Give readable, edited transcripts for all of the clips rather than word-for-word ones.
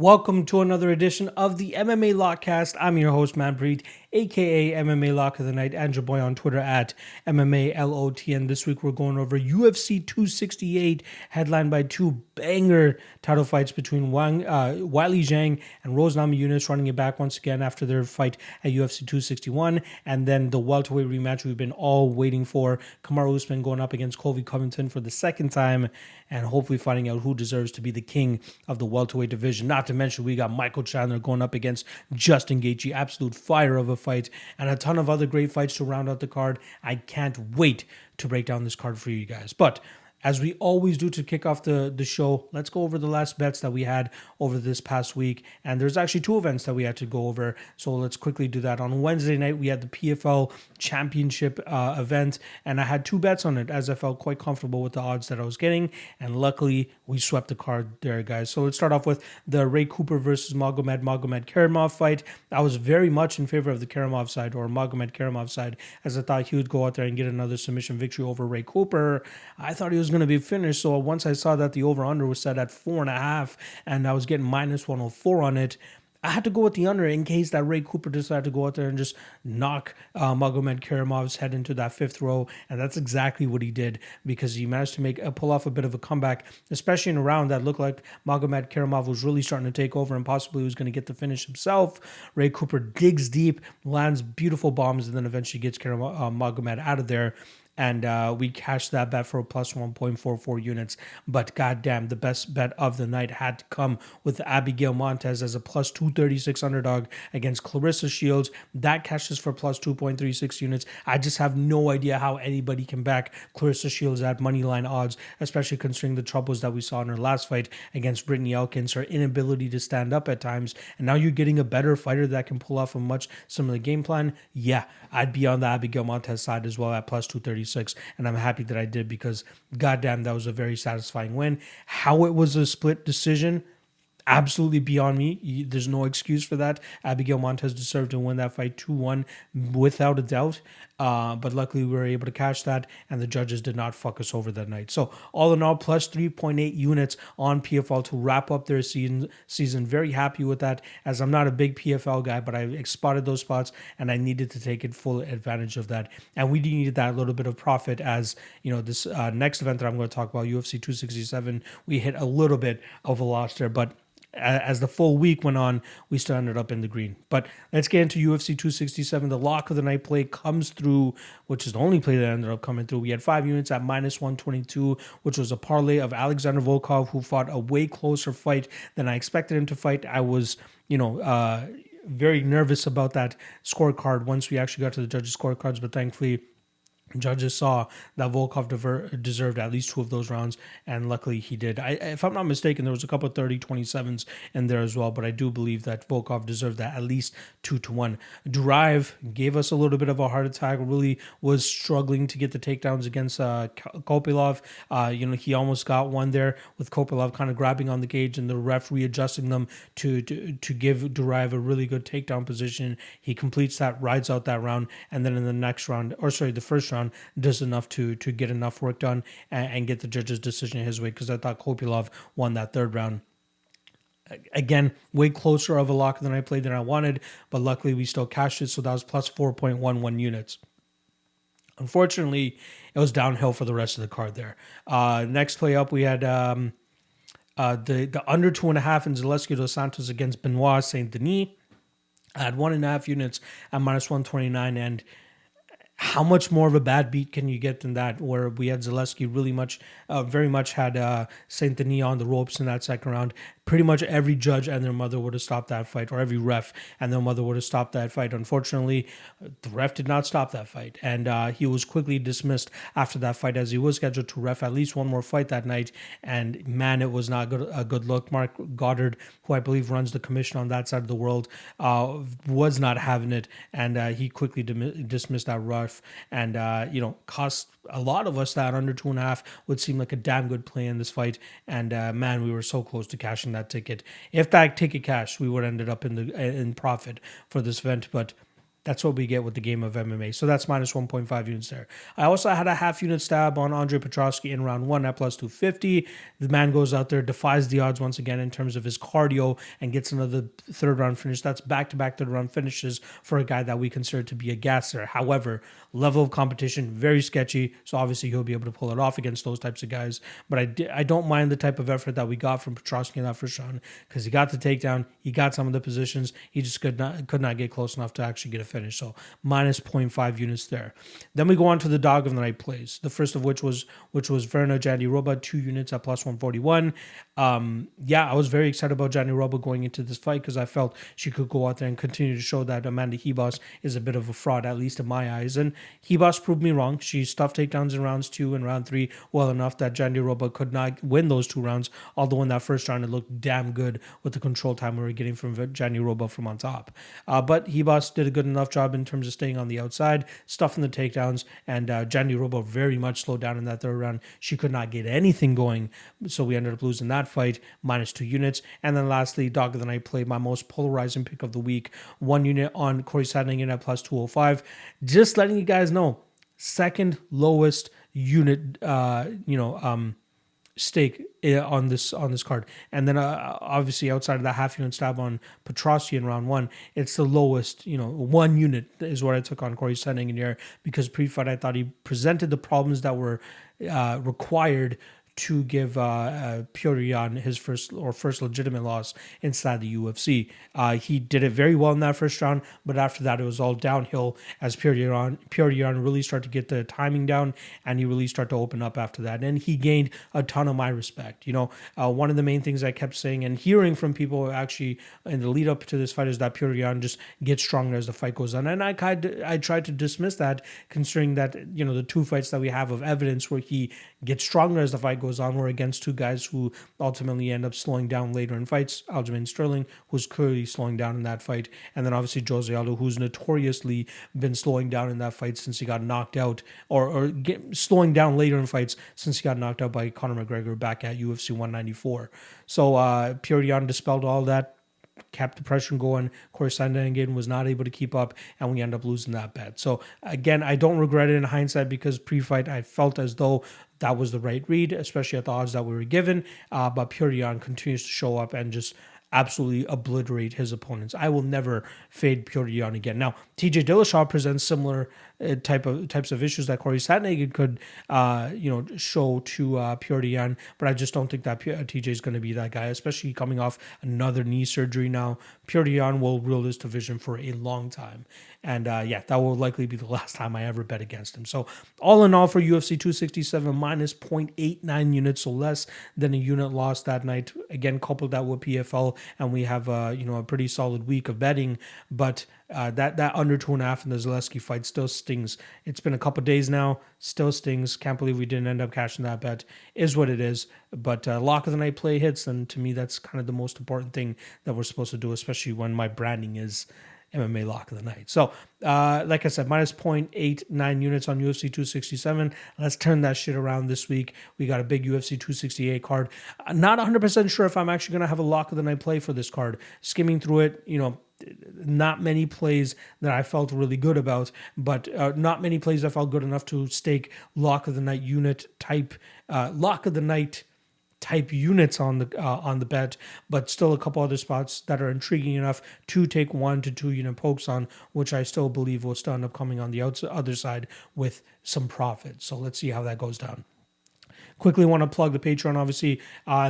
Welcome to another edition of the MMA Lockcast. I'm your host, Manpreet, aka MMA Lock of the Night, and your boy on Twitter at MMALOTN. This week we're going over UFC 268, headlined by two banger title fights between Weili Zhang and Rose Namajunas, running it back once again after their fight at UFC 261, and then the welterweight rematch we've been all waiting for. Kamaru Usman going up against Covington for the second time, and hopefully finding out who deserves to be the king of the welterweight division. Not to mention, we got Michael Chandler going up against Justin Gaethje, absolute fire of a fight, and a ton of other great fights to round out the card. I can't wait to break down this card for you guys. But as we always do to kick off the show, let's go over the last bets that we had over this past week. And there's actually two events that we had to go over, so let's quickly do that. On Wednesday night, we had the PFL Championship event, and I had two bets on it as I felt quite comfortable with the odds that I was getting, and luckily we swept the card there, guys. So let's start off with the Ray Cooper versus Magomed Karimov fight. I was very much in favor of the Karimov side, or Magomed Karimov side, as I thought he would go out there and get another submission victory over Ray Cooper. I thought he was going to be finished. So once I saw that the over-under was set at 4.5 and I was getting minus 104 on it, I had to go with the under in case that Ray Cooper decided to go out there and just knock Magomed Karimov's head into that fifth row. And that's exactly what he did, because he managed to pull off a bit of a comeback, especially in a round that looked like Magomed Karimov was really starting to take over and possibly was going to get the finish himself. Ray Cooper digs deep, lands beautiful bombs, and then eventually gets Magomed out of there. And we cashed that bet for a plus 1.44 units. But goddamn, the best bet of the night had to come with Abigail Montez as a plus 236 underdog against Clarissa Shields. That cashes for plus 2.36 units. I just have no idea how anybody can back Clarissa Shields at moneyline odds, especially considering the troubles that we saw in her last fight against Brittany Elkins, her inability to stand up at times. And now you're getting a better fighter that can pull off a much similar game plan. Yeah, I'd be on the Abigail Montez side as well at plus 236. And I'm happy that I did, because goddamn, that was a very satisfying win. How it was a split decision, absolutely beyond me. There's no excuse for that. Abigail Montez deserved to win that fight 2-1 without a doubt. But luckily we were able to cash that, and the judges did not fuck us over that night. So all in all, plus 3.8 units on PFL to wrap up their season. Very happy with that, as I'm not a big PFL guy, but I spotted those spots and I needed to take full advantage of that. And we needed that little bit of profit, as you know, this next event that I'm going to talk about, UFC 267, we hit a little bit of a loss there, but as the full week went on, we still ended up in the green. But let's get into UFC 267. The lock of the night play comes through, which is the only play that ended up coming through. We had 5 units at minus 122, which was a parlay of Alexander Volkov, who fought a way closer fight than I expected him to fight. I was, very nervous about that scorecard once we actually got to the judges' scorecards, but thankfully judges saw that Volkov deserved at least 2 of those rounds, and luckily he did. If I'm not mistaken, there was a couple of 30-27s in there as well, but I do believe that Volkov deserved that at least 2-1. Duraev gave us a little bit of a heart attack, really was struggling to get the takedowns against Kopylov. He almost got one there with Kopylov kind of grabbing on the cage and the ref readjusting them to give Duraev a really good takedown position. He completes that, rides out that round, and then in the the first round, does enough to get enough work done and get the judge's decision his way, because I thought Kopylov won that third round. Again, way closer of a lock than I played than I wanted, but luckily we still cashed it, so that was plus 4.11 units. Unfortunately, it was downhill for the rest of the card there. Next play up, we had the under 2.5 in Zaleski dos Santos against Benoit Saint Denis. I had 1.5 units at minus 129, and how much more of a bad beat can you get than that, where we had Zaleski very much had Saint Denis on the ropes in that second round. Pretty much every judge and their mother would have stopped that fight, or every ref and their mother would have stopped that fight. Unfortunately, the ref did not stop that fight, and he was quickly dismissed after that fight, as he was scheduled to ref at least one more fight that night. And man, it was not a good look. Mark Goddard, who I believe runs the commission on that side of the world, was not having it, and he quickly dismissed that ref, and cost a lot of us that under 2.5 would seem like a damn good play in this fight. And man, we were so close to cashing that ticket. If that ticket cashed, we would have ended up in profit for this event. But That's what we get with the game of MMA. So that's minus 1.5 units there. I also had a half unit stab on Andre Petrosky in round 1 at plus 250. The man goes out there, defies the odds once again in terms of his cardio, and gets another third round finish. That's back-to-back third round finishes for a guy that we consider to be a gasser. However, level of competition, very sketchy. So obviously he'll be able to pull it off against those types of guys. But I don't mind the type of effort that we got from Petrosky in that first round, because he got the takedown, he got some of the positions, he just could not get close enough to actually get a finish. So minus 0.5 units there. Then we go on to the dog of the night plays. The first of which was Verna Jandiroba, 2 units at plus 141. I was very excited about Jandiroba going into this fight because I felt she could go out there and continue to show that Amanda Ribas is a bit of a fraud, at least in my eyes. And Ribas proved me wrong. She stuffed takedowns in rounds 2 and round 3 well enough that Jandiroba could not win those 2 rounds, although in that first round it looked damn good with the control time we were getting from Jandiroba from on top. But Ribas did a good enough job in terms of staying on the outside, stuffing the takedowns, and Jandiroba very much slowed down in that third round. She could not get anything going, so we ended up losing that fight, minus 2 units. And then lastly, dog of the night play, my most polarizing pick of the week, 1 unit on Corey Sandhagen at plus 205. Just letting you guys know, second lowest unit, stake on this card. And then obviously outside of that half unit stab on Petrosky in round 1, it's the lowest, 1 unit is what I took on Corey Sandhagen here, because pre-fight I thought he presented the problems that were required to give Petr Yan his first legitimate loss inside the UFC. He did it very well in that first round, but after that it was all downhill as Petr Yan really started to get the timing down, and he really started to open up after that. And he gained a ton of my respect. One of the main things I kept saying and hearing from people actually in the lead up to this fight is that Petr Yan just gets stronger as the fight goes on. And I tried to dismiss that, considering that, the 2 fights that we have of evidence where he gets stronger as the fight goes on were against 2 guys who ultimately end up slowing down later in fights. Aljamain Sterling, who's clearly slowing down in that fight, and then obviously Jose Aldo, who's notoriously been slowing down in that fight since he got knocked out, or slowing down later in fights since he got knocked out by Conor McGregor back at UFC 194. So Petr Yan dispelled all that, kept the pressure going. Corey Sandhagen was not able to keep up, and we end up losing that bet. So again, I don't regret it in hindsight, because pre-fight I felt as though that was the right read, especially at the odds that we were given. But Petr Yan continues to show up and just absolutely obliterate his opponents. I will never fade Petr Yan again. Now, TJ Dillashaw presents similar types of issues that Corey Sandhagen could, show to Petr Yan, but I just don't think that TJ is going to be that guy, especially coming off another knee surgery now. Petr Yan will rule this division for a long time. And that will likely be the last time I ever bet against him. So all in all, for UFC 267, minus 0.89 units, so less than a unit lost that night. Again, coupled that with PFL, and we have a pretty solid week of betting. But that under 2.5 in the Zaleski fight still stings. It's been a couple days now, still stings. Can't believe we didn't end up cashing that bet. Is what it is. But lock of the night play hits, and to me, that's kind of the most important thing that we're supposed to do, especially when my branding is MMA lock of the night. So, like I said, minus 0.89 units on UFC 267. Let's turn that shit around this week. We got a big UFC 268 card. Not 100% sure if I'm actually going to have a lock of the night play for this card. Skimming through it, not many plays that I felt really good about, but not many plays I felt good enough to stake lock of the night unit type, lock of the night type units on the bet, but still a couple other spots that are intriguing enough to take 1 to 2 unit pokes on, which I still believe will still end up coming on the other side with some profit. So let's see how that goes down. Quickly want to plug the Patron. Obviously,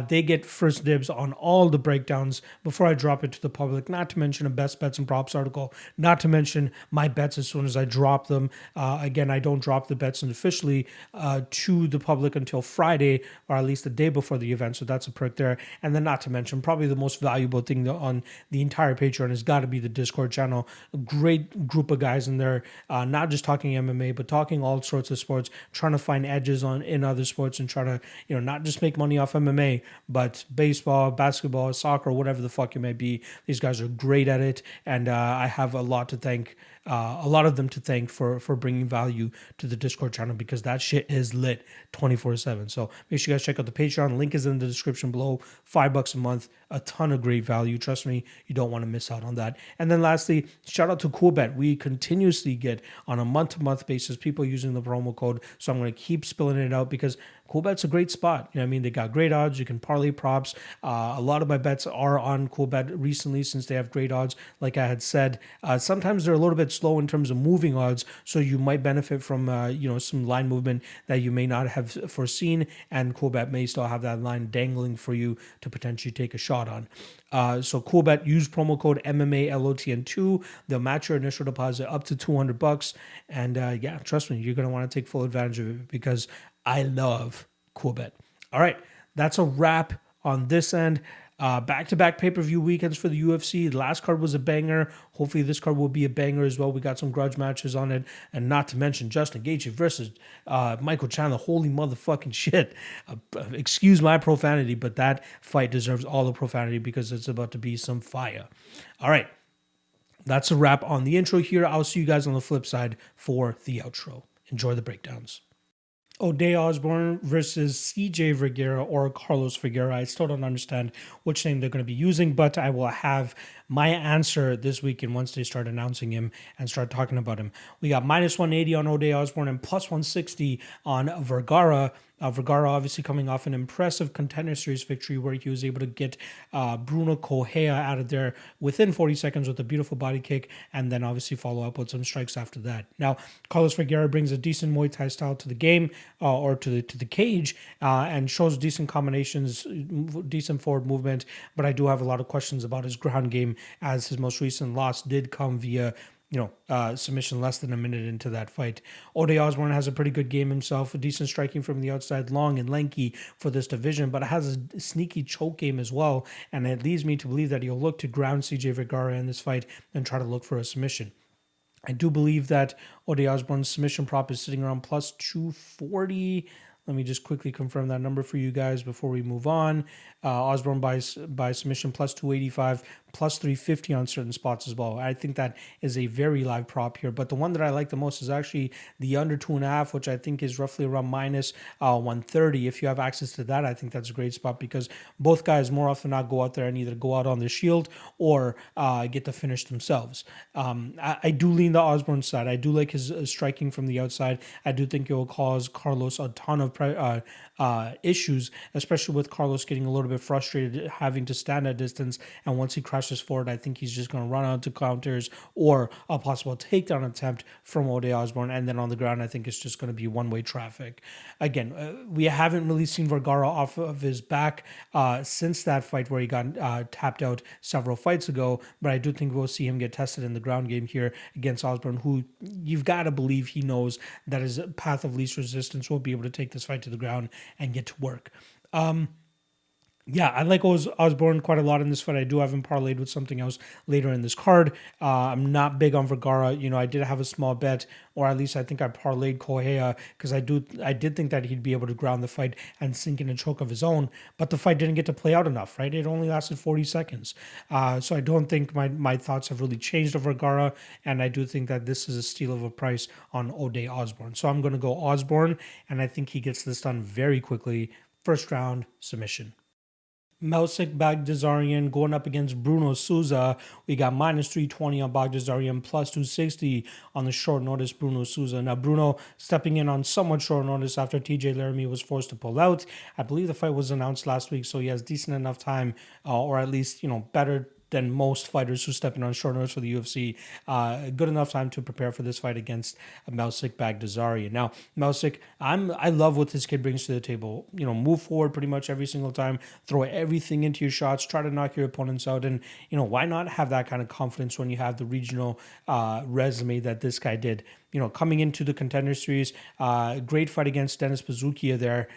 they get first dibs on all the breakdowns before I drop it to the public, not to mention a best bets and props article, not to mention my bets as soon as I drop them. Again, I don't drop the bets officially to the public until Friday, or at least the day before the event, so that's a perk there. And then not to mention, probably the most valuable thing on the entire Patreon has got to be the Discord channel. A great group of guys in there, not just talking MMA, but talking all sorts of sports, trying to find edges in other sports and trying try to, not just make money off MMA, but baseball, basketball, soccer, whatever the fuck it may be. These guys are great at it, and I have a lot of them to thank for bringing value to the Discord channel, because that shit is lit 24/7. So make sure you guys check out the Patreon. Link is in the description below. $5 a month, a ton of great value. Trust me, you don't want to miss out on that. And then lastly, shout out to Coolbet. We continuously get on a month-to-month basis people using the promo code. So I'm going to keep spilling it out because Coolbet's a great spot. They got great odds. You can parlay props. A lot of my bets are on Coolbet recently since they have great odds. Like I had said, sometimes they're a little bit slow in terms of moving odds, so you might benefit from some line movement that you may not have foreseen, and Coolbet may still have that line dangling for you to potentially take a shot on. So Coolbet, use promo code MMALOTN2. They'll match your initial deposit up to $200. And trust me, you're going to want to take full advantage of it because I love Coolbet. All right, that's a wrap on this end. Back-to-back pay-per-view weekends for the UFC. The last card was a banger. Hopefully this card will be a banger as well. We got some grudge matches on it. And not to mention Justin Gaethje versus Michael Chandler. Holy motherfucking shit. Excuse my profanity, but that fight deserves all the profanity because it's about to be some fire. All right. That's a wrap on the intro here. I'll see you guys on the flip side for the outro. Enjoy the breakdowns. Osbourne versus CJ Vergara or Carlos Vergara. I still don't understand which name they're going to be using, but I will have my answer this weekend once they start announcing him and start talking about him. We got minus 180 on Osbourne and plus 160 on Vergara. Vergara obviously coming off an impressive Contender Series victory where he was able to get Bruno Correa out of there within 40 seconds with a beautiful body kick, and then obviously follow up with some strikes after that. Now, Carlos Vergara brings a decent Muay Thai style to the game or to the cage and shows decent combinations, decent forward movement, but I do have a lot of questions about his ground game, as his most recent loss did come via submission less than a minute into that fight. Osbourne has a pretty good game himself, a decent striking from the outside, long and lanky for this division, but has a sneaky choke game as well, and it leads me to believe that he'll look to ground CJ Vergara in this fight and try to look for a submission. I do believe that Osbourne's submission prop is sitting around plus 240. Let me just quickly confirm that number for you guys before we move on. Osbourne by submission plus 285, plus 350 on certain spots as well. I think that is a very live prop here. But the one that I like the most is actually the under 2.5, which I think is roughly around minus 130. If you have access to that, I think that's a great spot because both guys more often than not go out there and either go out on the shield or get the finish themselves. I do lean the Osbourne side. I do like his striking from the outside. I do think it will cause Carlos a ton of issues, especially with Carlos getting a little bit frustrated having to stand at distance, and once he crashes forward, I think he's just going to run out to counters or a possible takedown attempt from Osbourne, and then on the ground I think it's just going to be one-way traffic. Again, we haven't really seen Vergara off of his back since that fight where he got tapped out several fights ago, but I do think we'll see him get tested in the ground game here against Osbourne, who you've got to believe he knows that his path of least resistance will be able to take this fight to the ground and get to work. I like Osbourne quite a lot in this fight. I do have him parlayed with something else later in this card. I'm not big on Vergara. I did have a small bet, or at least I think I parlayed Correa because I did think that he'd be able to ground the fight and sink in a choke of his own, but the fight didn't get to play out enough, right? It only lasted 40 seconds. So I don't think my thoughts have really changed of Vergara, and I do think that this is a steal of a price on Osbourne. So I'm going to go Osbourne, and I think he gets this done very quickly. First round submission. Baghdasaryan going up against Bruno Souza. We got minus 320 on Baghdasaryan, plus 260 on the short notice Bruno Souza. Now, Bruno stepping in on somewhat short notice after TJ Laramie was forced to pull out. I believe the fight was announced last week, so he has decent enough time, or at least, better than most fighters who step in on short notice for the UFC. Good enough time to prepare for this fight against Baghdasaryan. Now, I love what this kid brings to the table. Move forward pretty much every single time, throw everything into your shots, try to knock your opponents out, and why not have that kind of confidence when you have the regional resume that this guy did? coming into the Contender Series, great fight against Dennis Pazukia there.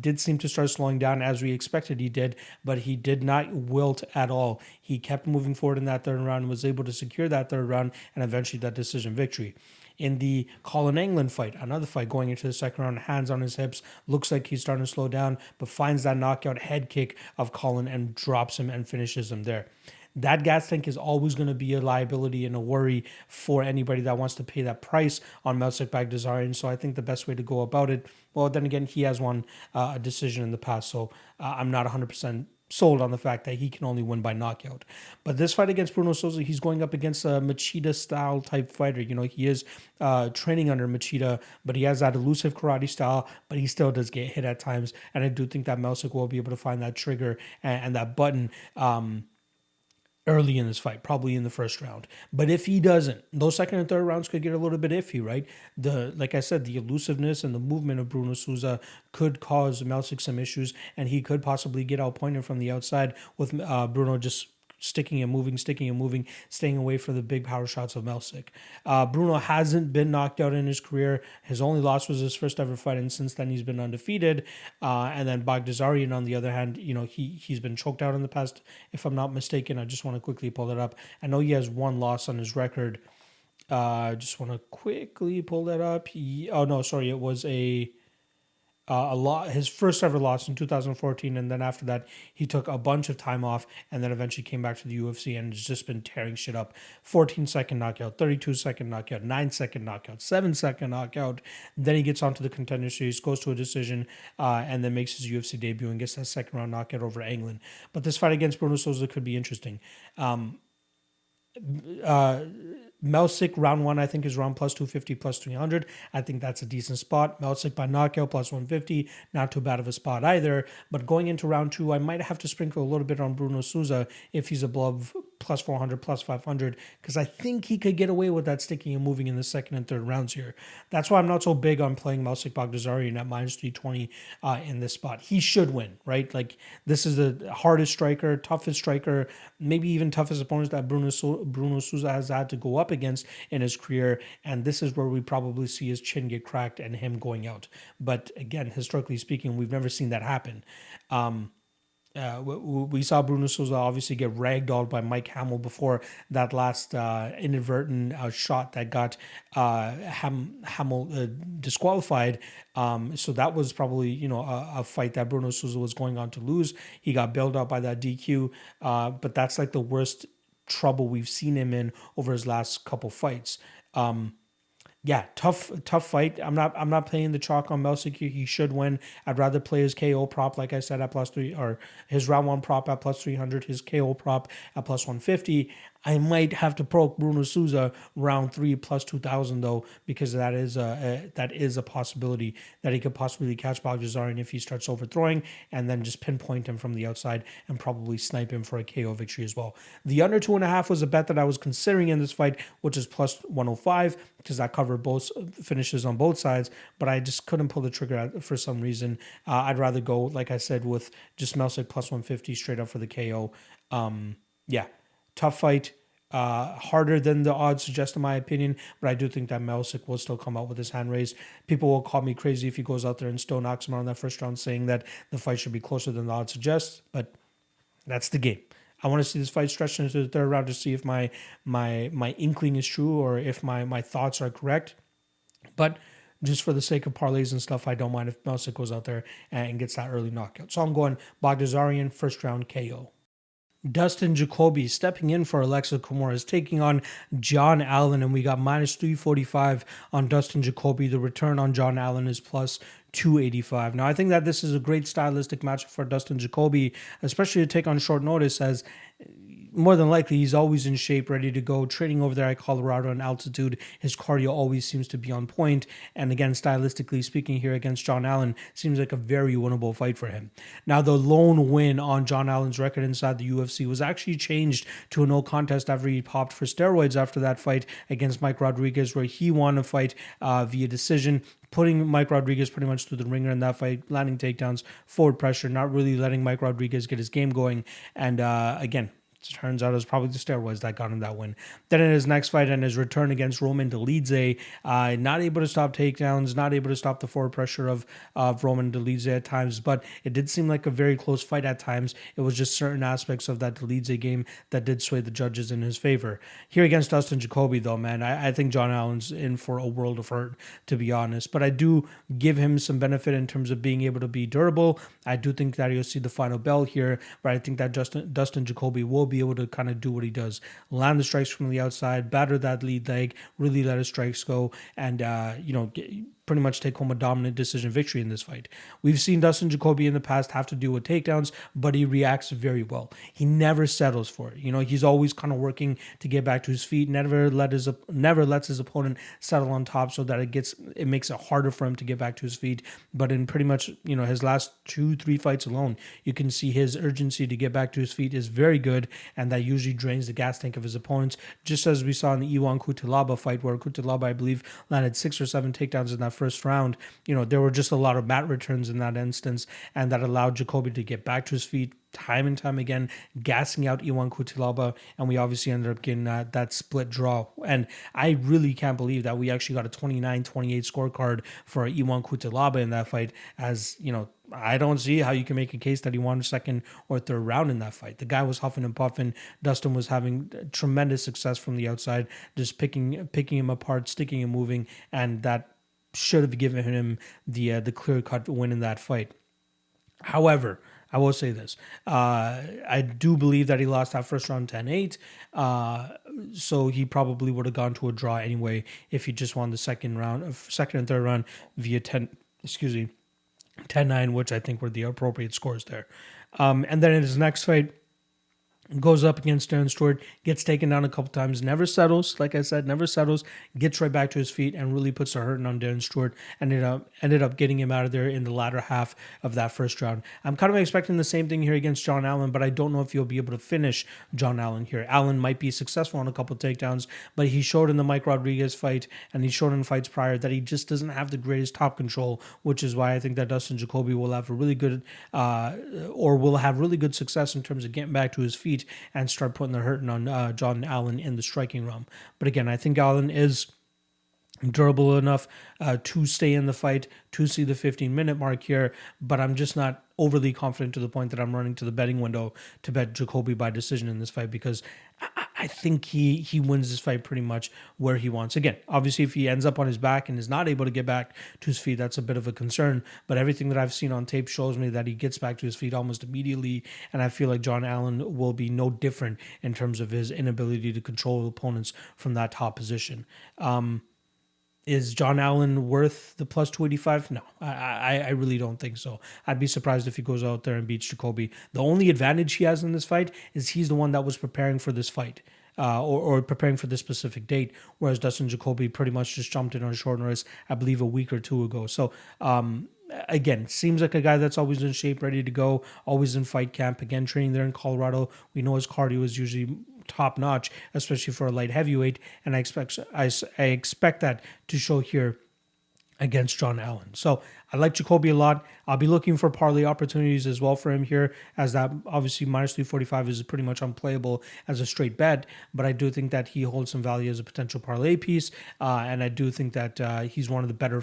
Did seem to start slowing down as we expected he did, but he did not wilt at all. He kept moving forward in that third round and was able to secure that third round and eventually that decision victory. In the Colin England fight, another fight going into the second round, hands on his hips, looks like he's starting to slow down, but finds that knockout head kick of Colin and drops him and finishes him there. That gas tank is always going to be a liability and a worry for anybody that wants to pay that price on Melsik Baghdasaryan. So I think the best way to go about it, well, then again, he has won a decision in the past, so I'm not 100% sold on the fact that he can only win by knockout. But this fight against Bruno Souza, he's going up against a Machida-style type fighter. He is training under Machida, but he has that elusive karate style, but he still does get hit at times. And I do think that Melsik will be able to find that trigger and that button early in this fight, probably in the first round. But if he doesn't, those second and third rounds could get a little bit iffy, right? Like I said, the elusiveness and the movement of Bruno Souza could cause Melsik some issues, and he could possibly get outpointed from the outside with Bruno just sticking and moving, staying away from the big power shots of Melsik. Bruno hasn't been knocked out in his career. His only loss was his first ever fight, and since then he's been undefeated. And then Baghdasaryan, on the other hand, he's been choked out in the past, if I'm not mistaken. I just want to quickly pull it up. I know he has one loss on his record. Just want to quickly pull that up. It was his first ever loss in 2014, and then after that he took a bunch of time off and then eventually came back to the UFC and has just been tearing shit up. 14-second knockout, 32-second knockout, 9-second knockout, 7-second knockout. Then he gets onto the Contender Series, goes to a decision, and then makes his UFC debut and gets that second round knockout over England. But this fight against Bruno Souza could be interesting. Melsik round one, I think, is around plus 250, plus 300. I think that's a decent spot. Melsik by knockout plus 150, not too bad of a spot either. But going into round two, I might have to sprinkle a little bit on Bruno Souza if he's above plus 400, plus 500, because I think he could get away with that sticking and moving in the second and third rounds here. That's why I'm not so big on playing Melsik Baghdasaryan at minus 320 in this spot. He should win, right? Like, this is the hardest striker, toughest striker, maybe even toughest opponents that Bruno Souza has had to go up against in his career, and this is where we probably see his chin get cracked and him going out. But again, historically speaking, we've never seen that happen. We saw Bruno Souza obviously get ragdolled by Mike Hamill before that last inadvertent shot that got Hamill disqualified. So that was probably a fight that Bruno Souza was going on to lose. He got bailed out by that DQ, but that's like the worst trouble we've seen him in over his last couple fights. Tough fight. I'm not playing the chalk on Melsik. He should win. I'd rather play his KO prop, like I said, at plus 3, or his round one prop at plus 300, his KO prop at plus 150. I might have to pro Bruno Souza round 3 plus 2,000 though, because that is a possibility that he could possibly catch Baghdasaryan if he starts overthrowing, and then just pinpoint him from the outside and probably snipe him for a KO victory as well. The under 2.5 was a bet that I was considering in this fight, which is plus 105, because that covered both finishes on both sides, but I just couldn't pull the trigger for some reason. I'd rather go, like I said, with just Melsik plus 150 straight up for the KO. Tough fight, harder than the odds suggest in my opinion, but I do think that Melsik will still come out with his hand raised. People will call me crazy if he goes out there and still knocks him out in that first round, saying that the fight should be closer than the odds suggest, but that's the game. I want to see this fight stretch into the third round to see if my inkling is true or if my thoughts are correct. But just for the sake of parlays and stuff, I don't mind if Melsik goes out there and gets that early knockout. So I'm going Baghdasaryan, first round KO. Dustin Jacoby stepping in for Alexa Comoras, taking on John Allan, and we got minus 345 on Dustin Jacoby. The return on John Allan is plus 285. Now, I think that this is a great stylistic matchup for Dustin Jacoby, especially to take on short notice, as more than likely he's always in shape, ready to go, training over there at Colorado in altitude. His cardio always seems to be on point, and again, stylistically speaking here against John Allan, seems like a very winnable fight for him. Now, the lone win on John Allan's record inside the UFC was actually changed to a no contest after he popped for steroids after that fight against Mike Rodriguez, where he won a fight via decision, putting Mike Rodriguez pretty much through the ringer in that fight, landing takedowns, forward pressure, not really letting Mike Rodriguez get his game going, and again, Turns out it was probably the steroids that got him that win. Then in his next fight and his return against Roman Dolidze, not able to stop takedowns, not able to stop the forward pressure of Roman Dolidze at times, but it did seem like a very close fight at times. It was just certain aspects of that Dolidze game that did sway the judges in his favor. Here against Dustin Jacoby, though, man, I think John Allen's in for a world of hurt, to be honest. But I do give him some benefit in terms of being able to be durable. I do think that you'll see the final bell here, but I think that Dustin Jacoby will be able to kind of do what he does, land the strikes from the outside, batter that lead leg, really let his strikes go, and pretty much take home a dominant decision victory in this fight. We've seen Dustin Jacoby in the past have to deal with takedowns, but he reacts very well. He never settles for it. He's always kind of working to get back to his feet, never lets his opponent settle on top so that it makes it harder for him to get back to his feet. But in pretty much, his last 2-3 fights alone, you can see his urgency to get back to his feet is very good, and that usually drains the gas tank of his opponents, just as we saw in the Ion Cutelaba fight, where Cutelaba, I believe, landed 6 or 7 takedowns in that first round. There were just a lot of mat returns in that instance, and that allowed Jacoby to get back to his feet time and time again, gassing out Ion Cutelaba, and we obviously ended up getting that split draw. And I really can't believe that we actually got a 29-28 scorecard for Ion Cutelaba in that fight, as I don't see how you can make a case that he won second or third round in that fight. The guy was huffing and puffing. Dustin was having tremendous success from the outside, just picking him apart, sticking and moving, and that should have given him the clear-cut win in that fight. However, I will say this. I do believe that he lost that first round 10-8. So he probably would have gone to a draw anyway if he just won the second and third round via 10-9, which I think were the appropriate scores there. And then in his next fight, goes up against Darren Stewart, gets taken down a couple times, never settles. Like I said, never settles, gets right back to his feet and really puts a hurting on Darren Stewart, and ended up getting him out of there in the latter half of that first round. I'm kind of expecting the same thing here against John Allan, but I don't know if he'll be able to finish John Allan here. Allan might be successful on a couple takedowns, but he showed in the Mike Rodriguez fight, and he showed in fights prior, that he just doesn't have the greatest top control, which is why I think that Dustin Jacoby will have a really good, will have really good success in terms of getting back to his feet and start putting the hurting on John Allan in the striking realm. But again, I think Allan is durable enough to stay in the fight, to see the 15-minute mark here, but I'm just not overly confident to the point that I'm running to the betting window to bet Jacoby by decision in this fight, because I think he wins this fight pretty much where he wants. Again, obviously, if he ends up on his back and is not able to get back to his feet, that's a bit of a concern. But everything that I've seen on tape shows me that he gets back to his feet almost immediately, and I feel like John Allan will be no different in terms of his inability to control opponents from that top position. Is John Allan worth the plus 285? No, I really don't think so. I'd be surprised if he goes out there and beats Jacoby. The only advantage he has in this fight is he's the one that was preparing for this fight. Or preparing for this specific date, whereas Dustin Jacoby pretty much just jumped in on short notice, I believe, a week or two ago. So, again, seems like a guy that's always in shape, ready to go, always in fight camp. Again, training there in Colorado. We know his cardio is usually top notch, especially for a light heavyweight, and I expect that to show here against John Allan. So I like Jacoby a lot. I'll be looking for parlay opportunities as well for him here, as that obviously minus 345 is pretty much unplayable as a straight bet, but I do think that he holds some value as a potential parlay piece, and I do think that he's one of the better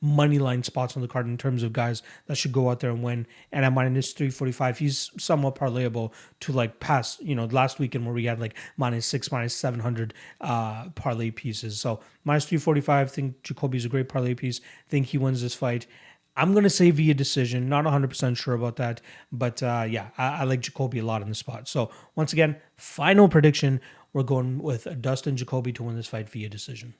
money line spots on the card in terms of guys that should go out there and win. And at minus 345, he's somewhat parlayable to like past, last weekend where we had like minus 700 parlay pieces. So minus 345, think Jacoby's a great parlay piece. Think he wins this fight. I'm going to say via decision. Not 100% sure about that. But I like Jacoby a lot in the spot. So once again, final prediction, we're going with Dustin Jacoby to win this fight via decision.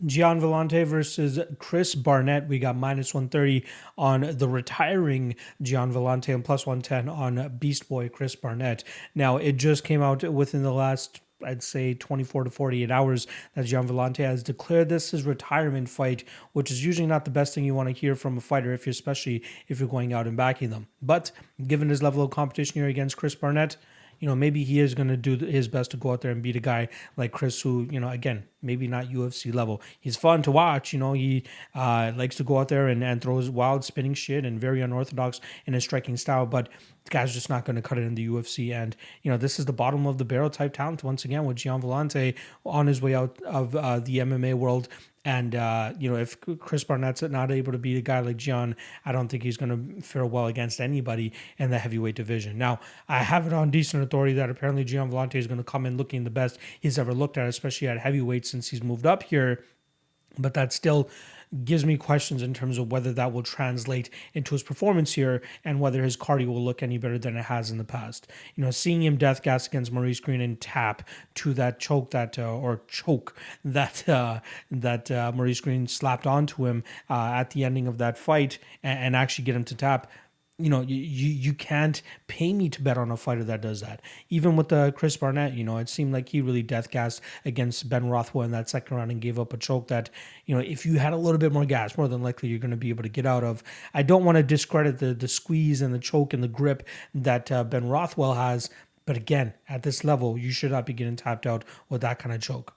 Gian Villante versus Chris Barnett. We got minus 130 on the retiring Gian Villante and plus 110 on Beast Boy Chris Barnett. Now, it just came out within the last, I'd say, 24 to 48 hours that Gian Villante has declared this his retirement fight, which is usually not the best thing you want to hear from a fighter, especially if you're going out and backing them. But given his level of competition here against Chris Barnett, maybe he is going to do his best to go out there and beat a guy like Chris who, again, maybe not UFC level. He's fun to watch. He likes to go out there and throws wild spinning shit and very unorthodox in his striking style. But the guy's just not going to cut it in the UFC. And, this is the bottom of the barrel type talent once again with Gian Villante on his way out of the MMA world. And, if Chris Barnett's not able to beat a guy like Gian, I don't think he's going to fare well against anybody in the heavyweight division. Now, I have it on decent authority that apparently Gian Villante is going to come in looking the best he's ever looked at, especially at heavyweight since he's moved up here. But that still gives me questions in terms of whether that will translate into his performance here and whether his cardio will look any better than it has in the past. Seeing him death gas against Maurice Green and tap to that choke that Maurice Green slapped onto him at the ending of that fight and actually get him to tap. You can't pay me to bet on a fighter that does that. Even with the Chris Barnett, it seemed like he really death gassed against Ben Rothwell in that second round and gave up a choke that, if you had a little bit more gas, more than likely you're going to be able to get out of. I don't want to discredit the squeeze and the choke and the grip that Ben Rothwell has. But again, at this level, you should not be getting tapped out with that kind of choke.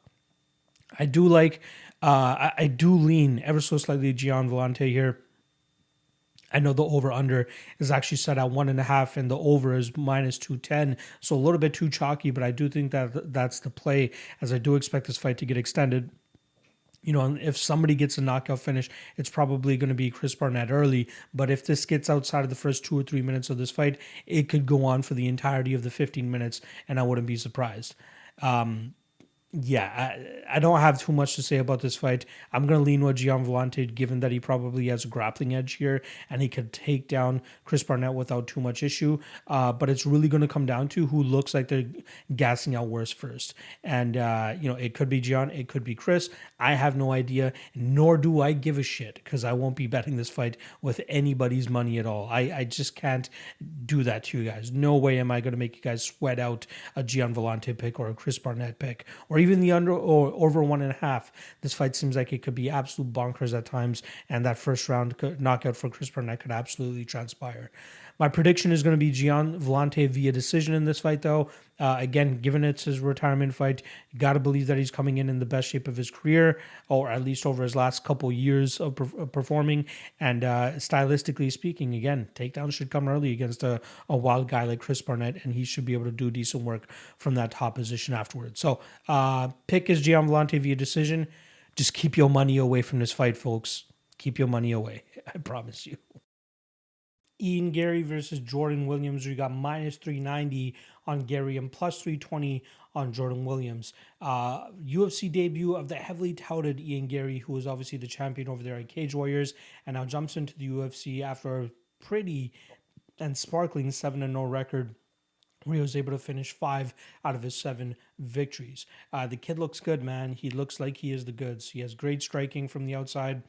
I do lean ever so slightly Gian Villante here. I know the over-under is actually set at 1.5 and the over is -210. So a little bit too chalky, but I do think that that's the play, as I do expect this fight to get extended. And if somebody gets a knockout finish, it's probably going to be Chris Barnett early. But if this gets outside of the first 2 or 3 minutes of this fight, it could go on for the entirety of the 15 minutes, and I wouldn't be surprised. I don't have too much to say about this fight. I'm going to lean with Gian Villante, given that he probably has a grappling edge here and he could take down Chris Barnett without too much issue. But it's really going to come down to who looks like they're gassing out worse first. And, it could be Gian, it could be Chris. I have no idea, nor do I give a shit, because I won't be betting this fight with anybody's money at all. I just can't do that to you guys. No way am I going to make you guys sweat out a Gian Villante pick or a Chris Barnett pick, or even the under or over 1.5. This fight seems like it could be absolute bonkers at times, and that first round knockout for Chris Barnett could absolutely transpire. My prediction is going to be Gian Villante via decision in this fight, though. Again, given it's his retirement fight, you got to believe that he's coming in the best shape of his career, or at least over his last couple years of performing. And stylistically speaking, again, takedowns should come early against a wild guy like Chris Barnett, and he should be able to do decent work from that top position afterwards. So, pick is Gian Villante via decision. Just keep your money away from this fight, folks. Keep your money away. I promise you. Ian Garry versus Jordan Williams. We got -390 on Garry and +320 on Jordan Williams. UFC debut of the heavily touted Ian Garry, who is obviously the champion over there at Cage Warriors, and now jumps into the UFC after a pretty and sparkling 7-0 record, where he was able to finish 5 out of his 7 victories. The kid looks good, man. He looks like he is the goods. He has great striking from the outside,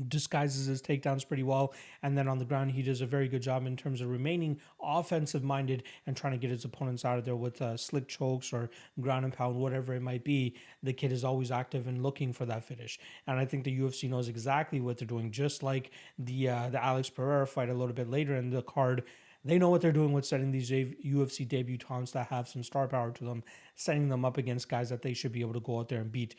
disguises his takedowns pretty well, and then on the ground he does a very good job in terms of remaining offensive minded and trying to get his opponents out of there with slick chokes or ground and pound, whatever it might be. The kid is always active and looking for that finish, and I think the UFC knows exactly what they're doing, just like the Alex Pereira fight a little bit later in the card. They know what they're doing with setting these UFC debutants that have some star power to them, setting them up against guys that they should be able to go out there and beat.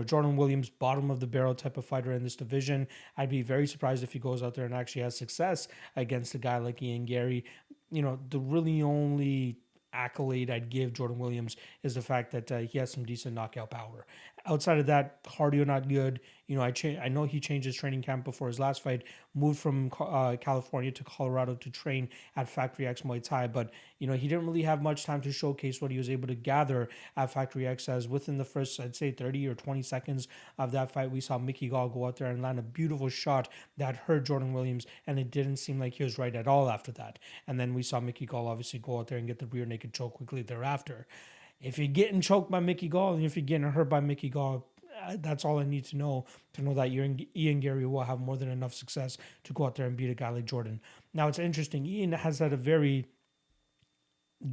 Jordan Williams, bottom of the barrel type of fighter in this division. I'd be very surprised if he goes out there and actually has success against a guy like Ian Garry. The really only accolade I'd give Jordan Williams is the fact that he has some decent knockout power. Outside of that, cardio not good. I know he changed his training camp before his last fight, moved from California to Colorado to train at Factory X Muay Thai, but he didn't really have much time to showcase what he was able to gather at Factory X, as within the first, I'd say, 30 or 20 seconds of that fight, we saw Mickey Gall go out there and land a beautiful shot that hurt Jordan Williams, and it didn't seem like he was right at all after that. And then we saw Mickey Gall obviously go out there and get the rear naked choke quickly thereafter. If you're getting choked by Mickey Gall and if you're getting hurt by Mickey Gall, that's all I need to know that Ian Garry will have more than enough success to go out there and beat a guy like Jordan. Now, it's interesting. Ian has had a very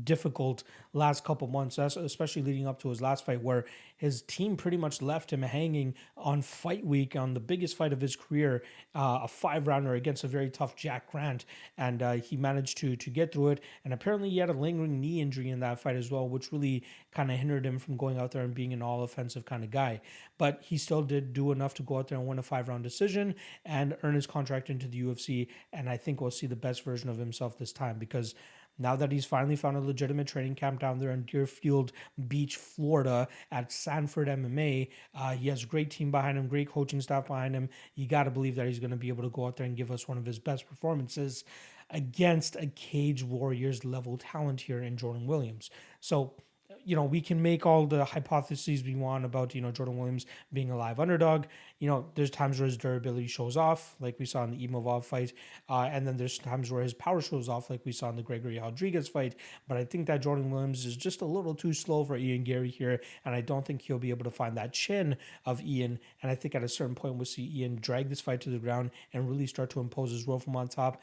difficult last couple months, especially leading up to his last fight, where his team pretty much left him hanging on fight week on the biggest fight of his career, a 5-rounder against a very tough Jack Grant, and he managed to get through it. And apparently, he had a lingering knee injury in that fight as well, which really kind of hindered him from going out there and being an all-offensive kind of guy. But he still did do enough to go out there and win a 5-round decision and earn his contract into the UFC. And I think we'll see the best version of himself this time, because now that he's finally found a legitimate training camp down there in Deerfield Beach, Florida at Sanford MMA, he has a great team behind him, great coaching staff behind him. You got to believe that he's going to be able to go out there and give us one of his best performances against a Cage Warriors level talent here in Jordan Williams. So, we can make all the hypotheses we want about, Jordan Williams being a live underdog. There's times where his durability shows off, like we saw in the Imavov fight. And then there's times where his power shows off, like we saw in the Gregory Rodriguez fight. But I think that Jordan Williams is just a little too slow for Ian Garry here. And I don't think he'll be able to find that chin of Ian. And I think at a certain point, we'll see Ian drag this fight to the ground and really start to impose his will from on top.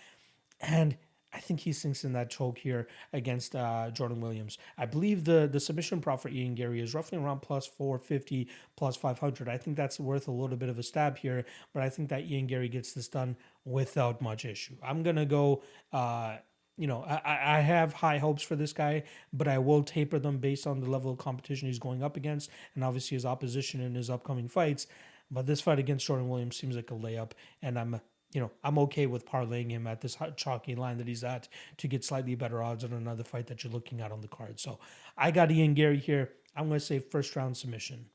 And I think he sinks in that choke here against Jordan Williams. I believe the submission prop for Ian Garry is roughly around plus 450, plus 500. I think that's worth a little bit of a stab here, but I think that Ian Garry gets this done without much issue. I'm going to go, I have high hopes for this guy, but I will taper them based on the level of competition he's going up against and obviously his opposition in his upcoming fights. But this fight against Jordan Williams seems like a layup, and I'm okay with parlaying him at this chalky line that he's at to get slightly better odds on another fight that you're looking at on the card. So I got Ian Garry here. I'm going to say first round submission.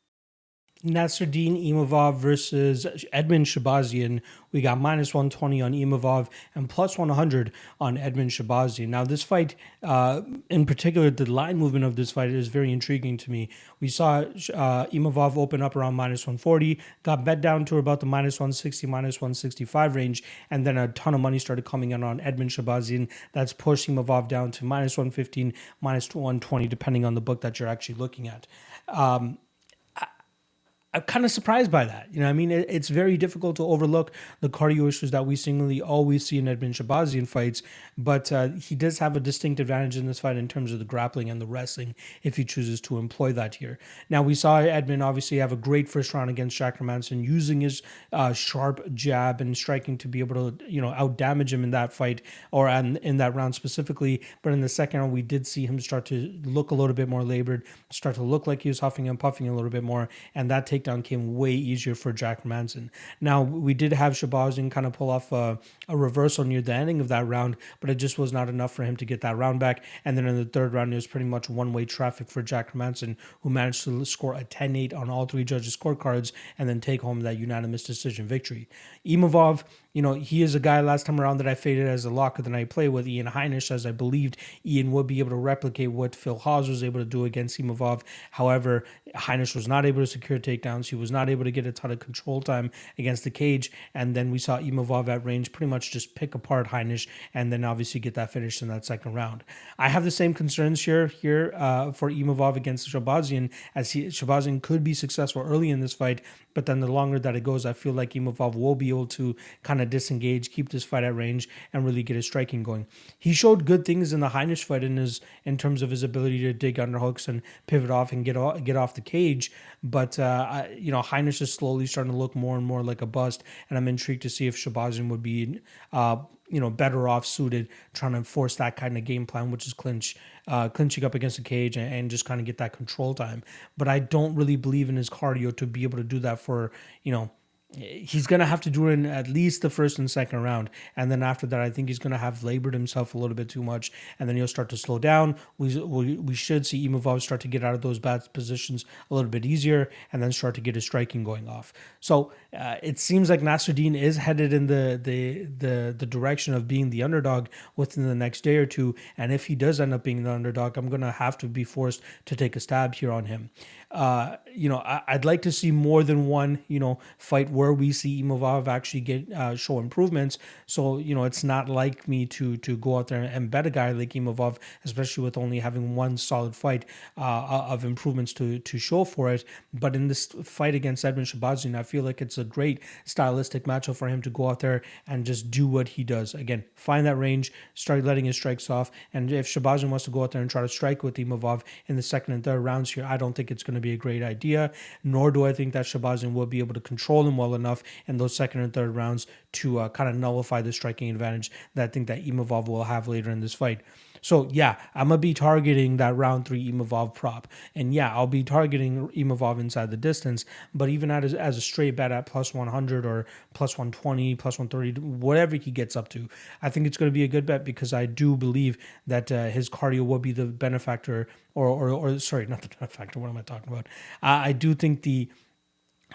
Nasruddin Imavov versus Edmund Shahbazyan. We got minus 120 on Imavov and plus 100 on Edmund Shahbazyan. Now, this fight, in particular, the line movement of this fight is very intriguing to me. We saw Imavov open up around minus 140, got bet down to about the minus 160, minus 165 range, and then a ton of money started coming in on Edmund Shahbazyan. That's pushed Imavov down to minus 115, minus 120, depending on the book that you're actually looking at. I'm kind of surprised by that. It's very difficult to overlook the cardio issues that we seemingly always see in Edmund Shahbazyan fights, but he does have a distinct advantage in this fight in terms of the grappling and the wrestling if he chooses to employ that here. Now, we saw Edmund obviously have a great first round against Jack Hermansson, using his sharp jab and striking to be able to, out damage him in that fight or in that round specifically. But in the second round, we did see him start to look a little bit more labored, start to look like he was huffing and puffing a little bit more, and that takedown came way easier for Jack Hermansson. Now, we did have Shahbazyan kind of pull off a reversal near the ending of that round, but it just was not enough for him to get that round back. And then in the third round, it was pretty much one-way traffic for Jack Hermansson, who managed to score a 10-8 on all three judges' scorecards and then take home that unanimous decision victory. Imavov, he is a guy last time around that I faded as a lock of the night play with Ian Heinisch, as I believed Ian would be able to replicate what Phil Hawes was able to do against Imavov. However, Heinisch was not able to secure takedowns. He was not able to get a ton of control time against the cage. And then we saw Imavov at range pretty much just pick apart Heinisch and then obviously get that finish in that second round. I have the same concerns here for Imavov against Shahbazyan, as Shahbazyan could be successful early in this fight, but then the longer that it goes, I feel like Imavov will be able to kind of disengage, keep this fight at range, and really get his striking going. He showed good things in the Heinisch fight in terms of his ability to dig underhooks and pivot off and get off the cage. But Heinisch is slowly starting to look more and more like a bust, and I'm intrigued to see if Shahbazyan would be better off suited trying to force that kind of game plan, which is clinching up against the cage and just kind of get that control time. But I don't really believe in his cardio to be able to do that for, he's going to have to do it in at least the first and second round. And then after that, I think he's going to have labored himself a little bit too much. And then he'll start to slow down. We should see Imavov start to get out of those bad positions a little bit easier and then start to get his striking going off. So it seems like Nasruddin is headed in the direction of being the underdog within the next day or two. And if he does end up being the underdog, I'm going to have to be forced to take a stab here on him. I'd like to see more than one, fight where we see Imavov actually get show improvements. So, it's not like me to go out there and bet a guy like Imavov, especially with only having one solid fight of improvements to show for it. But in this fight against Edmund Shahbazyan, I feel like it's a great stylistic matchup for him to go out there and just do what he does. Again, find that range, start letting his strikes off. And if Shahbazyan wants to go out there and try to strike with Imavov in the second and third rounds here, I don't think it's going to be a great idea, nor do I think that Shahbazyan will be able to control him well enough in those second and third rounds to kind of nullify the striking advantage that I think that Imavov will have later in this fight. So yeah, I'm going to be targeting that round 3 Imavov prop. And yeah, I'll be targeting Imavov inside the distance, but even as a straight bet at plus 100 or plus 120, plus 130, whatever he gets up to, I think it's going to be a good bet because I do believe that his cardio will be the benefactor or sorry, not the benefactor. What am I talking about? I do think the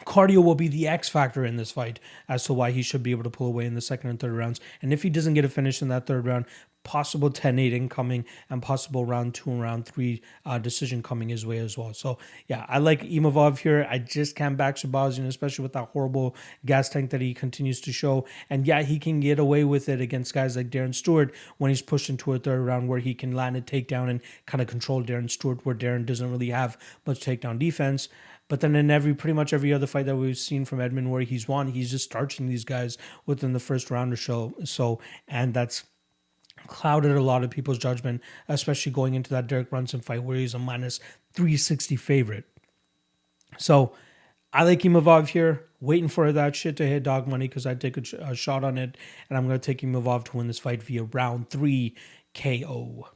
cardio will be the X factor in this fight as to why he should be able to pull away in the second and third rounds. And if he doesn't get a finish in that third round, possible 10-8 incoming and possible round 2 and round 3 decision coming his way as well. So yeah, I like Imavov here. I just can't back Shahbazyan, especially with that horrible gas tank that he continues to show. And yeah, he can get away with it against guys like Darren Stewart when he's pushed into a third round where he can land a takedown and kind of control Darren Stewart, where Darren doesn't really have much takedown defense. But then in pretty much every other fight that we've seen from Edmund where he's won, he's just starching these guys within the first round or so. And that's clouded a lot of people's judgment, especially going into that Derek Brunson fight where he's a minus 360 favorite. So I like Imavov here, waiting for that shit to hit dog money because I'd take a shot on it. And I'm going to take Imavov to win this fight via round 3 KO.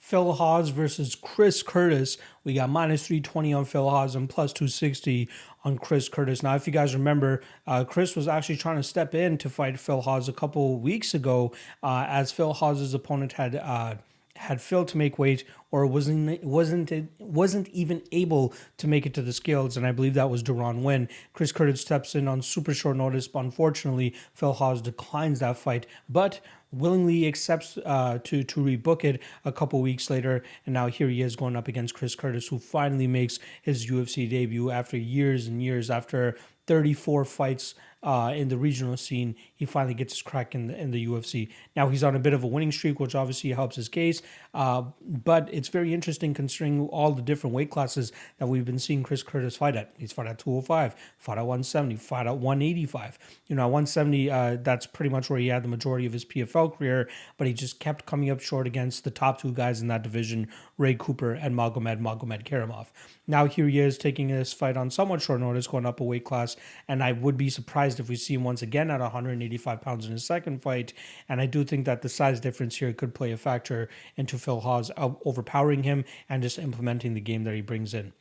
Phil Hawes versus Chris Curtis. We got minus 320 on Phil Hawes and plus 260 on Chris Curtis. Now, if you guys remember, Chris was actually trying to step in to fight Phil Hawes a couple weeks ago as Phil Hawes' opponent had failed to make weight or wasn't even able to make it to the scales, and I believe that was Duran Win. Chris Curtis steps in on super short notice, but unfortunately, Phil Hawes declines that fight, but willingly accepts to rebook it a couple weeks later, and now here he is going up against Chris Curtis, who finally makes his UFC debut after years and years, after 34 fights in the regional scene. He finally gets his crack in the UFC. Now he's on a bit of a winning streak, which obviously helps his case, but it's very interesting considering all the different weight classes that we've been seeing Chris Curtis fight at. He's fought at 205, fought at 170, fought at 185. At 170, that's pretty much where he had the majority of his PFL career, but he just kept coming up short against the top 2 guys in that division, Ray Cooper and Magomed Karimov. Now here he is taking this fight on somewhat short notice, going up a weight class, and I would be surprised if we see him once again at 185 pounds in his second fight. And I do think that the size difference here could play a factor into Phil Hawes overpowering him and just implementing the game that he brings in.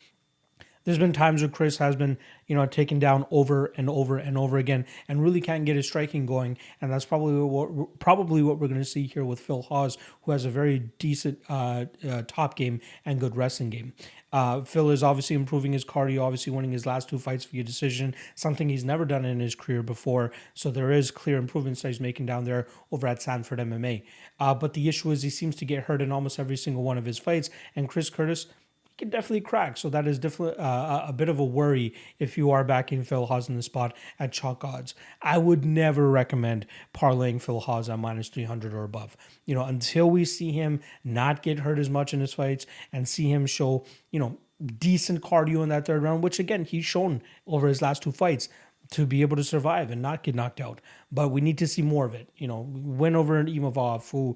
There's been times where Chris has been, taken down over and over and over again and really can't get his striking going. And that's probably what we're going to see here with Phil Hawes, who has a very decent top game and good wrestling game. Phil is obviously improving his cardio, obviously winning his last 2 fights via decision, something he's never done in his career before. So there is clear improvements that he's making down there over at Sanford MMA. But the issue is he seems to get hurt in almost every single one of his fights. And Chris Curtis can definitely crack. So that is definitely a bit of a worry if you are backing Phil Hawes in the spot at chalk odds. I would never recommend parlaying Phil Hawes at minus 300 or above. Until we see him not get hurt as much in his fights and see him show, decent cardio in that third round, which again, he's shown over his last 2 fights to be able to survive and not get knocked out. But we need to see more of it. Win over an Imavov who,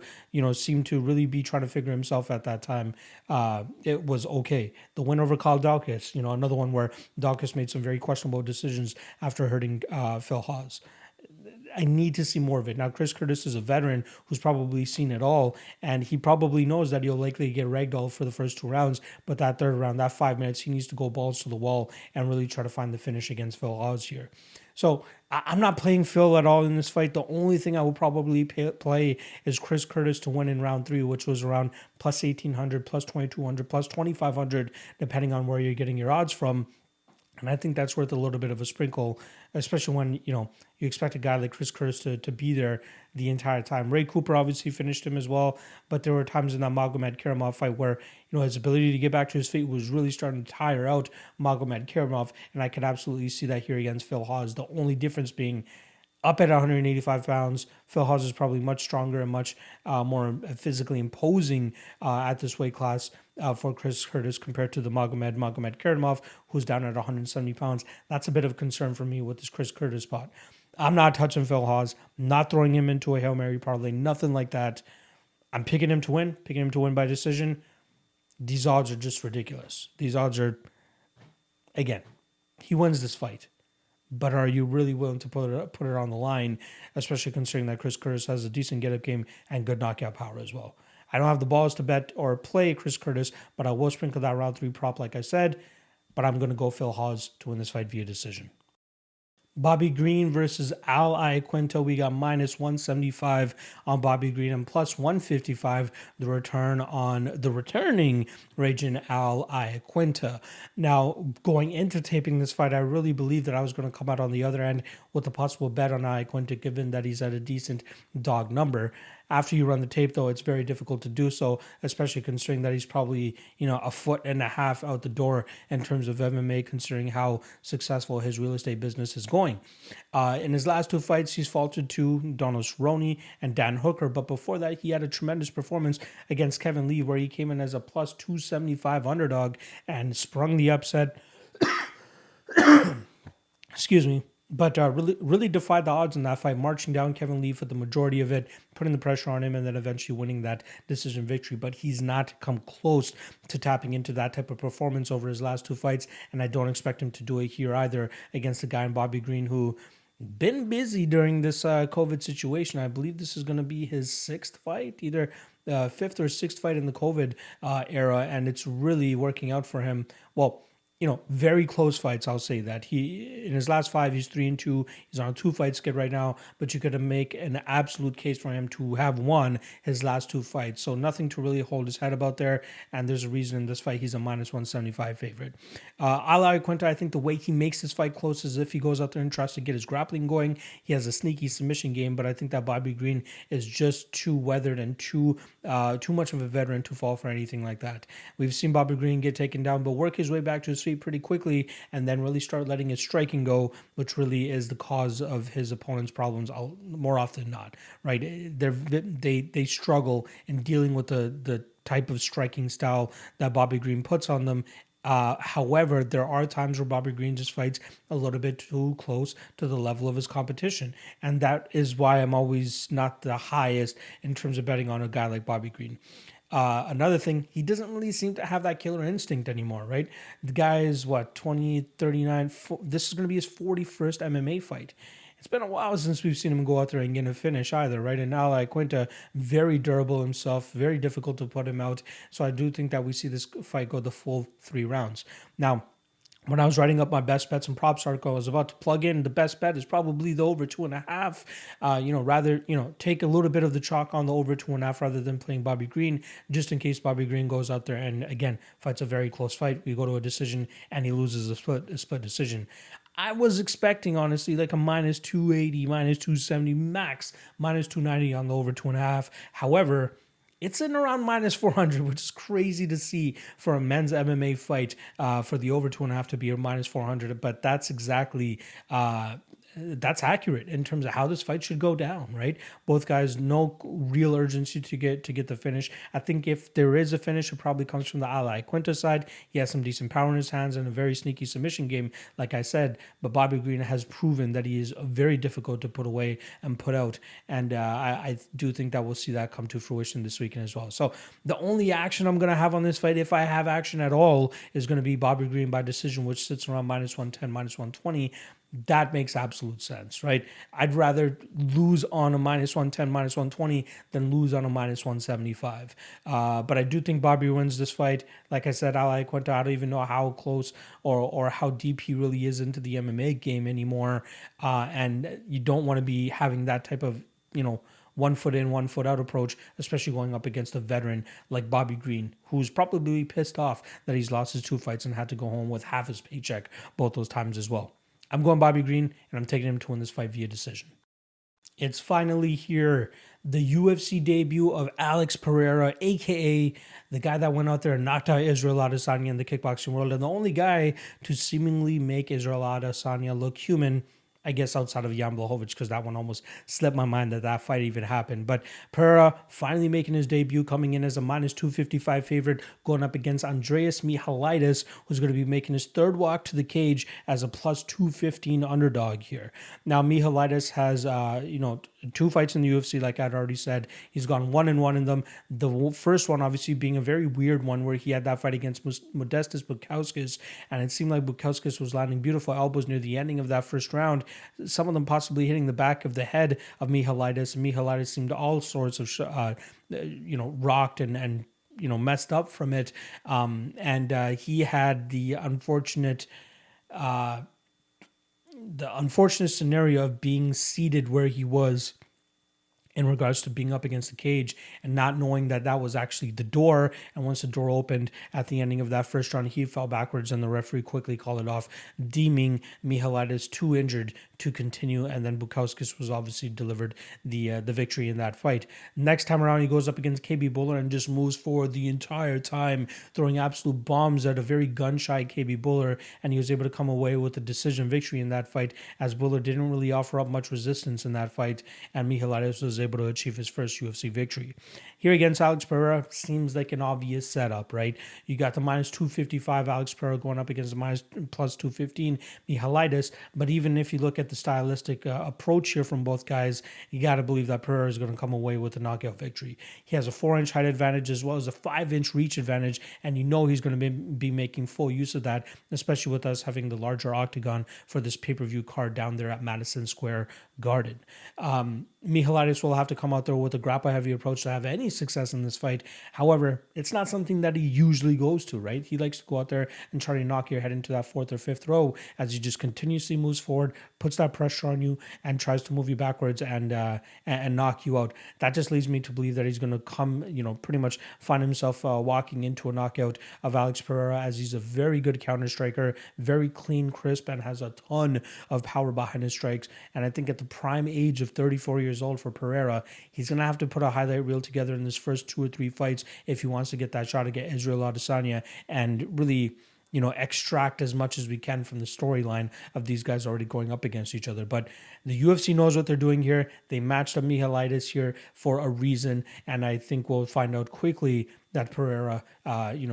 seemed to really be trying to figure himself at that time. It was okay. The win over Kyle Daukaus, another one where Daukaus made some very questionable decisions after hurting Phil Hawes. I need to see more of it. Now, Chris Curtis is a veteran who's probably seen it all, and he probably knows that he'll likely get ragdolled for the first 2 rounds, but that third round, that 5 minutes, he needs to go balls to the wall and really try to find the finish against Phil Hawes here. So I'm not playing Phil at all in this fight. The only thing I will probably play is Chris Curtis to win in round 3, which was around plus 1,800, plus 2,200, plus 2,500, depending on where you're getting your odds from. And I think that's worth a little bit of a sprinkle, especially when, you expect a guy like Chris Curtis to be there the entire time. Ray Cooper obviously finished him as well, but there were times in that Magomed Karamov fight where, his ability to get back to his feet was really starting to tire out Magomed Karamov, and I could absolutely see that here against Phil Hawes. The only difference being up at 185 pounds, Phil Hawes is probably much stronger and much more physically imposing at this weight class for Chris Curtis compared to the Magomed Karamov, who's down at 170 pounds. That's a bit of a concern for me with this Chris Curtis spot. I'm not touching Phil Hawes, not throwing him into a Hail Mary parlay, nothing like that. I'm picking him to win by decision. These odds are just ridiculous. These odds are, again, he wins this fight. But are you really willing to put it on the line, especially considering that Chris Curtis has a decent get-up game and good knockout power as well? I don't have the balls to bet or play Chris Curtis, but I will sprinkle that round 3 prop like I said. But I'm going to go Phil Hawes to win this fight via decision. Bobby Green versus Al Iaquinta. We got minus 175 on Bobby Green and plus 155 the returning Raging Al Iaquinta. Now, going into taping this fight, I really believed that I was going to come out on the other end with a possible bet on Iaquinta, given that he's at a decent dog number. After you run the tape, though, it's very difficult to do so, especially considering that he's probably, a foot and a half out the door in terms of MMA, considering how successful his real estate business is going. In his last 2 fights, he's faltered to Donald Cerrone and Dan Hooker, but before that, he had a tremendous performance against Kevin Lee, where he came in as a plus 275 underdog and sprung the upset. Excuse me. But really defied the odds in that fight, marching down Kevin Lee for the majority of it, putting the pressure on him, and then eventually winning that decision victory. But he's not come close to tapping into that type of performance over his last 2 fights, and I don't expect him to do it here either against a guy in Bobby Green who been busy during this COVID situation. I believe this is going to be his 6th fight, either 5th or 6th fight in the COVID era, and it's really working out for him. Well, very close fights, I'll say that. He, in his last 5, he's 3-2. He's on a 2-fight skid right now, but you could make an absolute case for him to have won his last 2 fights. So nothing to really hold his head about there, and there's a reason in this fight he's a minus 175 favorite. Al Iaquinta, I think the way he makes this fight close is if he goes out there and tries to get his grappling going. He has a sneaky submission game, but I think that Bobby Green is just too weathered and too much of a veteran to fall for anything like that. We've seen Bobby Green get taken down, but work his way back to his feet pretty quickly and then really start letting his striking go, which really is the cause of his opponent's problems more often than not, right? They struggle in dealing with the type of striking style that Bobby Green puts on them. However, there are times where Bobby Green just fights a little bit too close to the level of his competition. And that is why I'm always not the highest in terms of betting on a guy like Bobby Green. Another thing, he doesn't really seem to have that killer instinct anymore, right? The guy is, 20, 39, this is going to be his 41st MMA fight. It's been a while since we've seen him go out there and get a finish either, right? And now Iaquinta, very durable himself, very difficult to put him out. So I do think that we see this fight go the full 3 rounds. Now, when I was writing up my best bets and props article, I was about to plug in the best bet is probably the over 2.5. Rather, take a little bit of the chalk on the over 2.5 rather than playing Bobby Green, just in case Bobby Green goes out there and, again, fights a very close fight. We go to a decision and he loses a split decision. I was expecting, honestly, like a minus 280, minus 270, max, minus 290 on the over 2.5. However, it's in around minus 400, which is crazy to see for a men's MMA fight for the over 2.5 to be a minus 400. But that's exactly that's accurate in terms of how this fight should go down, right? Both guys, no real urgency to get the finish. I think if there is a finish, it probably comes from the Al Iaquinta side. He has some decent power in his hands and a very sneaky submission game, like I said. But Bobby Green has proven that he is very difficult to put away and put out. And I do think that we'll see that come to fruition this weekend as well. So the only action I'm going to have on this fight, if I have action at all, is going to be Bobby Green by decision, which sits around minus 110, minus 120. That makes absolute sense, right? I'd rather lose on a minus 110, minus 120 than lose on a minus 175. But I do think Bobby wins this fight. Like I said, Al Iaquinta, I don't even know how close or how deep he really is into the MMA game anymore. And you don't want to be having that type of, one foot in, one foot out approach, especially going up against a veteran like Bobby Green, who's probably pissed off that he's lost his 2 fights and had to go home with half his paycheck both those times as well. I'm going Bobby Green, and I'm taking him to win this fight via decision. It's finally here. The UFC debut of Alex Pereira, a.k.a. the guy that went out there and knocked out Israel Adesanya in the kickboxing world, and the only guy to seemingly make Israel Adesanya look human, I guess, outside of Jan Blachowicz, because that one almost slipped my mind that fight even happened. But Pereira finally making his debut, coming in as a minus 255 favorite, going up against Andreas Michailidis, who's going to be making his third walk to the cage as a plus 215 underdog here. Now, Michailidis has, 2 fights in the UFC, like I'd already said. He's gone 1-1 in them. The first one, obviously, being a very weird one where he had that fight against Modestas Bukauskas, and it seemed like Bukauskas was landing beautiful elbows near the ending of that first round, some of them possibly hitting the back of the head of Michailidis, and Michailidis seemed all sorts of, rocked and messed up from it. He had the unfortunate scenario of being seated where he was in regards to being up against the cage and not knowing that that was actually the door. And once the door opened at the ending of that first round, he fell backwards and the referee quickly called it off, deeming Michailidis too injured to continue. And then Bukauskas was obviously delivered the victory in that fight. Next time around, he goes up against KB Buller and just moves forward the entire time, throwing absolute bombs at a very gun-shy KB Buller. And he was able to come away with a decision victory in that fight, as Buller didn't really offer up much resistance in that fight, and Michailidis was able to achieve his first UFC victory. Here against Alex Pereira seems like an obvious setup, right? You got the minus 255 Alex Pereira going up against the plus 215 Michailidis, but even if you look at the stylistic approach here from both guys, you got to believe that Pereira is going to come away with a knockout victory. He has a 4-inch height advantage as well as a 5-inch reach advantage, and he's going to be making full use of that, especially with us having the larger octagon for this pay-per-view card down there at Madison Square Garden. Michailidis will have to come out there with a grapple-heavy approach to have any success in this fight. However, it's not something that he usually goes to, right? He likes to go out there and try to knock your head into that 4th or 5th row as he just continuously moves forward, puts that pressure on you, and tries to move you backwards and knock you out. That just leads me to believe that he's going to come, pretty much find himself walking into a knockout of Alex Pereira, as he's a very good counter striker, very clean, crisp, and has a ton of power behind his strikes. And I think at the prime age of 34 years old for Pereira, he's going to have to put a highlight reel together in his first 2 or 3 fights if he wants to get that shot against Israel Adesanya and really, extract as much as we can from the storyline of these guys already going up against each other. But the UFC knows what they're doing here. They matched up Michailidis here for a reason, and I think we'll find out quickly that Pereira,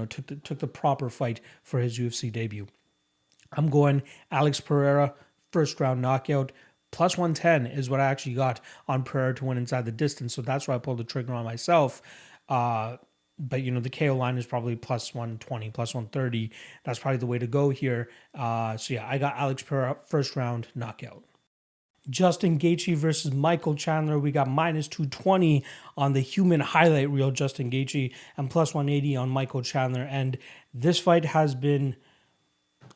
took the proper fight for his UFC debut. I'm going Alex Pereira, first round knockout. Plus 110 is what I actually got on Pereira to win inside the distance. So that's why I pulled the trigger on myself. But, the KO line is probably plus 120, plus 130. That's probably the way to go here. I got Alex Pereira, first round knockout. Justin Gaethje versus Michael Chandler. We got minus 220 on the human highlight reel, Justin Gaethje, and plus 180 on Michael Chandler. And this fight has been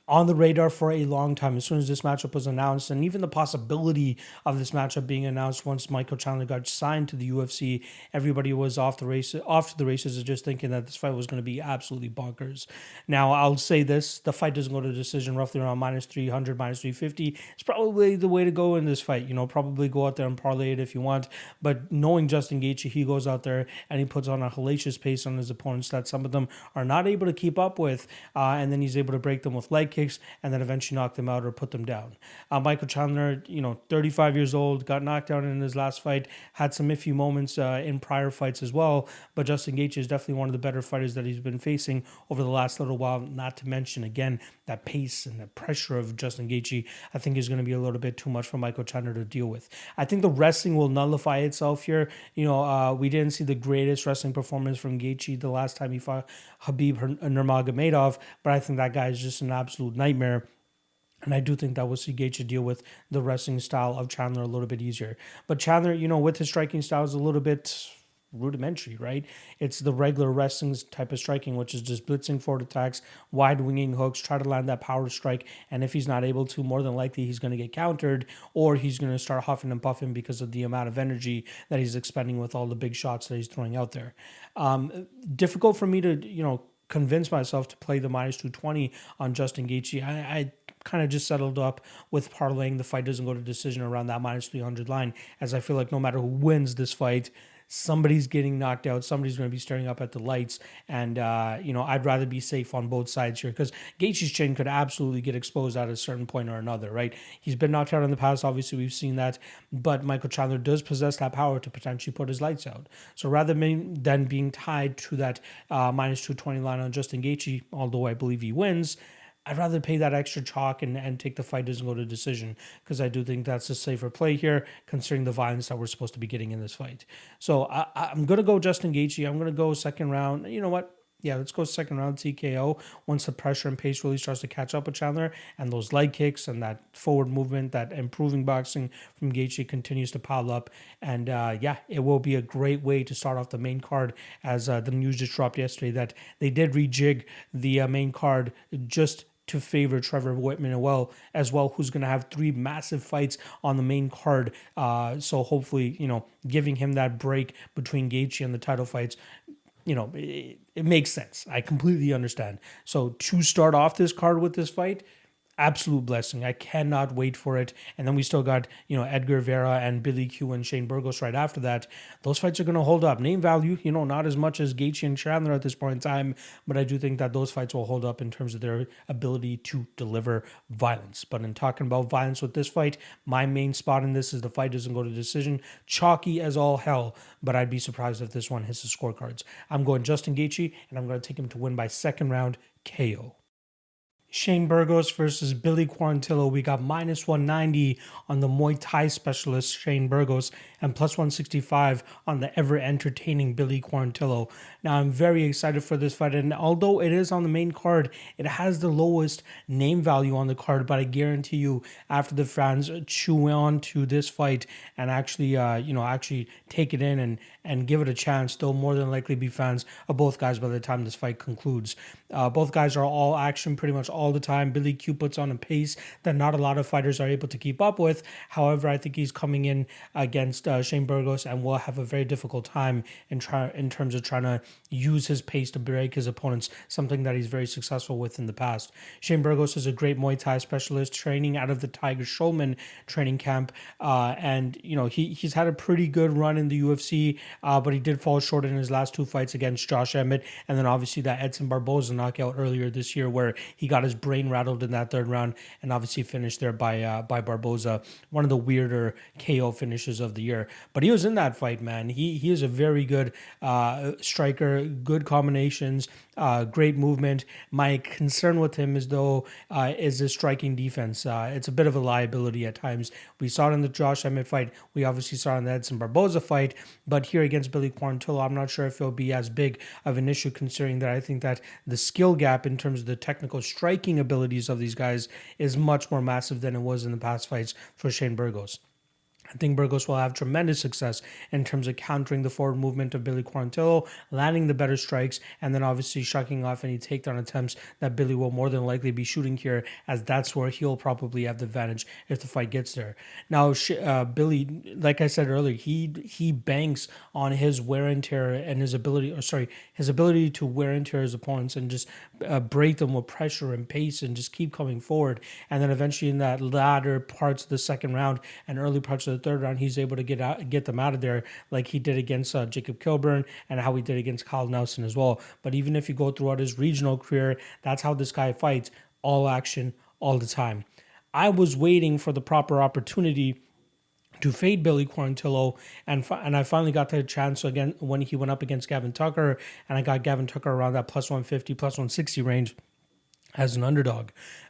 on the radar for a long time. As soon as this matchup was announced, and even the possibility of this matchup being announced once Michael Chandler got signed to the UFC, everybody was off to the races of just thinking that this fight was going to be absolutely bonkers. Now, I'll say this, the fight doesn't go to decision roughly around minus 300, minus 350. It's probably the way to go in this fight. Probably go out there and parlay it if you want. But knowing Justin Gaethje, he goes out there and he puts on a hellacious pace on his opponents that some of them are not able to keep up with, and then he's able to break them with leg kicks and then eventually knock them out or put them down. Michael Chandler, 35 years old, got knocked down in his last fight, had some iffy moments in prior fights as well, but Justin Gaethje is definitely one of the better fighters that he's been facing over the last little while, not to mention, again, that pace and the pressure of Justin Gaethje, I think is going to be a little bit too much for Michael Chandler to deal with. I think the wrestling will nullify itself here. We didn't see the greatest wrestling performance from Gaethje the last time he fought Khabib Nurmagomedov, but I think that guy is just an absolute nightmare. And I do think that we'll see Gaethje deal with the wrestling style of Chandler a little bit easier. But Chandler, with his striking style is a little bit rudimentary, right? It's the regular wrestling type of striking, which is just blitzing forward attacks, wide winging hooks, try to land that power strike. And if he's not able to, more than likely he's going to get countered, or he's going to start huffing and puffing because of the amount of energy that he's expending with all the big shots that he's throwing out there. Difficult for me to, convince myself to play the minus 220 on Justin Gaethje. I kind of just settled up with parlaying the fight doesn't go to decision around that minus 300 line, as I feel like no matter who wins this fight, somebody's getting knocked out. Somebody's going to be staring up at the lights. And, I'd rather be safe on both sides here because Gaethje's chin could absolutely get exposed at a certain point or another, right? He's been knocked out in the past. Obviously, we've seen that. But Michael Chandler does possess that power to potentially put his lights out. So rather than being tied to that minus 220 line on Justin Gaethje, although I believe he wins, I'd rather pay that extra chalk and take the fight doesn't go to decision because I do think that's a safer play here considering the violence that we're supposed to be getting in this fight. So I'm going to go Justin Gaethje. I'm going to go second round. You know what? Yeah, let's go second round TKO once the pressure and pace really starts to catch up with Chandler and those leg kicks and that forward movement, that improving boxing from Gaethje continues to pile up. And it will be a great way to start off the main card as the news just dropped yesterday that they did rejig the main card just to favor Trevor Whitman as well, who's going to have 3 massive fights on the main card. So hopefully, giving him that break between Gaethje and the title fights, it makes sense. I completely understand. So to start off this card with this fight, absolute blessing. I cannot wait for it. And then we still got, Edgar, Vera, and Billy Q and Shane Burgos right after that. Those fights are going to hold up. Name value, not as much as Gaethje and Chandler at this point in time, but I do think that those fights will hold up in terms of their ability to deliver violence. But in talking about violence with this fight, my main spot in this is the fight doesn't go to decision. Chalky as all hell, but I'd be surprised if this one hits the scorecards. I'm going Justin Gaethje, and I'm going to take him to win by second round KO. Shane Burgos versus Billy Quarantillo. We got minus 190 on the Muay Thai specialist Shane Burgos and plus 165 on the ever-entertaining Billy Quarantillo. Now, I'm very excited for this fight, and although it is on the main card, it has the lowest name value on the card, but I guarantee you, after the fans chew on to this fight and actually, actually take it in and give it a chance, they'll more than likely be fans of both guys by the time this fight concludes. Both guys are all action pretty much all the time. Billy Q puts on a pace that not a lot of fighters are able to keep up with. However, I think he's coming in against Shane Burgos and will have a very difficult time in terms of trying to use his pace to break his opponents, something that he's very successful with in the past. Shane Burgos is a great Muay Thai specialist training out of the Tiger Schulman training camp. And he's had a pretty good run in the UFC, but he did fall short in his last 2 fights against Josh Emmett. And then obviously that Edson Barboza knockout earlier this year where he got his brain rattled in that 3rd round and obviously finished there by Barboza. One of the weirder KO finishes of the year. But he was in that fight, man. He is a very good striker, good combinations, great movement. My concern with him is his striking defense. It's a bit of a liability at times. We saw it in the Josh Emmett fight. We obviously saw it in the Edson Barboza fight. But here against Billy Quarantillo, I'm not sure if it'll be as big of an issue considering that I think that the skill gap in terms of the technical striking abilities of these guys is much more massive than it was in the past fights for Shane Burgos. I think Burgos will have tremendous success in terms of countering the forward movement of Billy Quarantillo, landing the better strikes, and then obviously shucking off any takedown attempts that Billy will more than likely be shooting here, as that's where he'll probably have the advantage if the fight gets there. Now, Billy, like I said earlier, he banks on his wear and tear and his ability to wear and tear his opponents and just break them with pressure and pace and just keep coming forward. And then eventually in that latter parts of the second round and early parts of the 3rd round, he's able to get them out of there like he did against Jacob Kilburn and how he did against Kyle Nelson as well. But even if you go throughout his regional career, that's how this guy fights, all action, all the time. I was waiting for the proper opportunity to fade Billy Quarantillo, and I finally got the chance again when he went up against Gavin Tucker, and I got Gavin Tucker around that plus 150, plus 160 range as an underdog.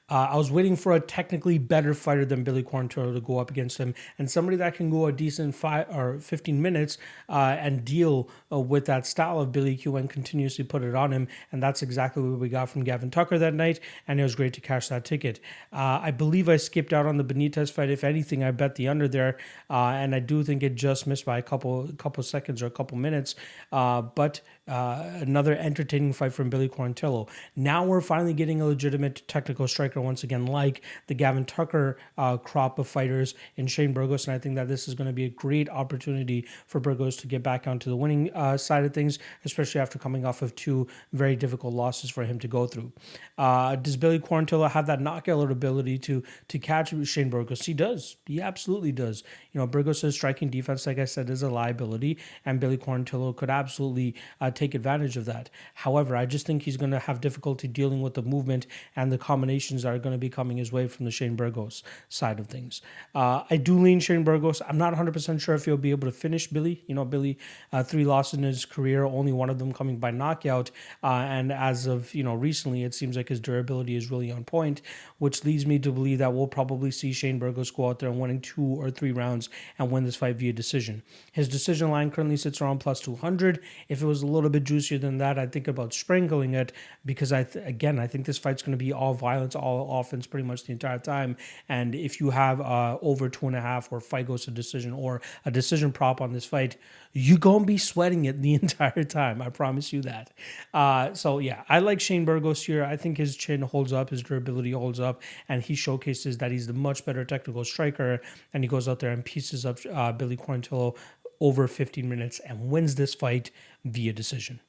I was waiting for a technically better fighter than Billy Quarantillo to go up against him, and somebody that can go a decent 15 minutes and deal with that style of Billy Q and continuously put it on him. And that's exactly what we got from Gavin Tucker that night, and it was great to cash that ticket. I believe I skipped out on the Benitez fight. If anything, I bet the under there, and I do think it just missed by a couple seconds or a couple minutes. But another entertaining fight from Billy Quarantillo. Now we're finally getting a legitimate technical striker once again, like the Gavin Tucker crop of fighters in Shane Burgos, and I think that this is going to be a great opportunity for Burgos to get back onto the winning side of things, especially after coming off of two very difficult losses for him to go through. Does Billy Quarantillo have that knockout ability to catch Shane Burgos? He does. He absolutely does. Burgos' striking defense, like I said, is a liability, and Billy Quarantillo could absolutely take advantage of that. However, I just think he's going to have difficulty dealing with the movement and the combinations that are going to be coming his way from the Shane Burgos side of things. I do lean Shane Burgos. I'm not 100% sure if he'll be able to finish Billy. Billy, 3 losses in his career, only one of them coming by knockout. And as of, recently, it seems like his durability is really on point, which leads me to believe that we'll probably see Shane Burgos go out there and winning 2 or 3 rounds and win this fight via decision. His decision line currently sits around plus 200. If it was a little bit juicier than that, I'd think about sprinkling it, because I think this fight's going to be all violence, all offense pretty much the entire time. And if you have over 2.5 or fight goes to decision or a decision prop on this fight, you're going to be sweating it the entire time. I promise you that. So yeah, I like Shane Burgos here. I think his chin holds up, his durability holds up, and he showcases that he's the much better technical striker, and he goes out there and pieces up Billy Quarantillo over 15 minutes and wins this fight via decision.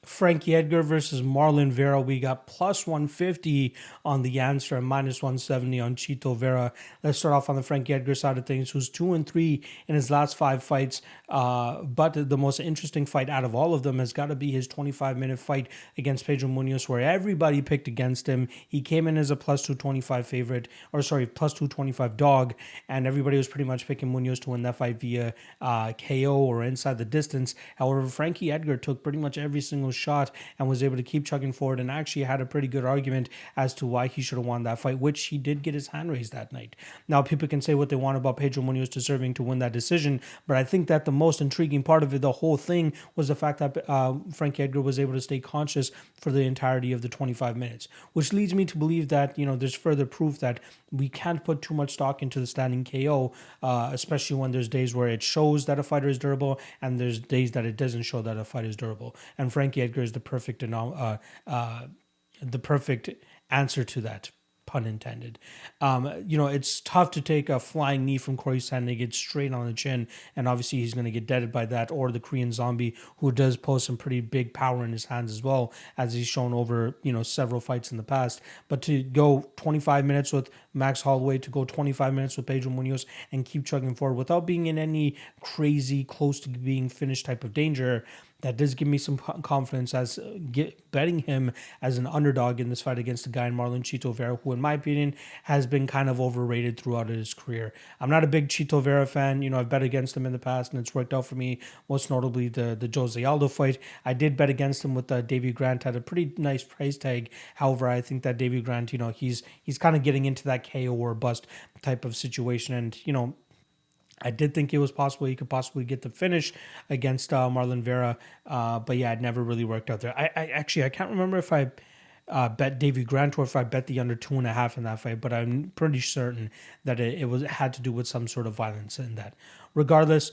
Frankie Edgar versus Marlon Vera. We got plus 150 on the answer and minus 170 on Chito Vera. Let's start off on the Frankie Edgar side of things, who's 2-3 in his last 5 fights. But the most interesting fight out of all of them has got to be his 25-minute fight against Pedro Munoz, where everybody picked against him. He came in as a plus 225 favorite, plus 225 dog, and everybody was pretty much picking Munoz to win that fight via KO or inside the distance. However, Frankie Edgar took pretty much every single shot and was able to keep chugging forward, and actually had a pretty good argument as to why he should have won that fight, which he did get his hand raised that night. Now, people can say what they want about Pedro Munoz deserving to win that decision, but I think that the most intriguing part of it, the whole thing, was the fact that Frankie Edgar was able to stay conscious for the entirety of the 25 minutes, which leads me to believe that, there's further proof that we can't put too much stock into the standing KO, especially when there's days where it shows that a fighter is durable and there's days that it doesn't show that a fighter is durable. And Frankie Edgar is the perfect answer to that, pun intended. It's tough to take a flying knee from Corey Sandhagen straight on the chin, and obviously he's going to get deaded by that, or the Korean Zombie, who does pose some pretty big power in his hands as well, as he's shown over, several fights in the past. But to go 25 minutes with Max Holloway, to go 25 minutes with Pedro Munoz and keep chugging forward without being in any crazy, close to being finished type of danger, that does give me some confidence as betting him as an underdog in this fight against a guy in Marlon Chito Vera, who in my opinion has been kind of overrated throughout his career. I'm not a big Chito Vera fan. I've bet against him in the past and it's worked out for me, most notably the Jose Aldo fight. I did bet against him with Davey Grant at a pretty nice price tag. However, I think that Davey Grant, he's kind of getting into that KO or bust type of situation, and I did think it was possible he could possibly get the finish against Marlon Vera, but yeah, it never really worked out there. I can't remember if I bet Davey Grant or if I bet the under 2.5 in that fight, but I'm pretty certain that it had to do with some sort of violence in that. Regardless,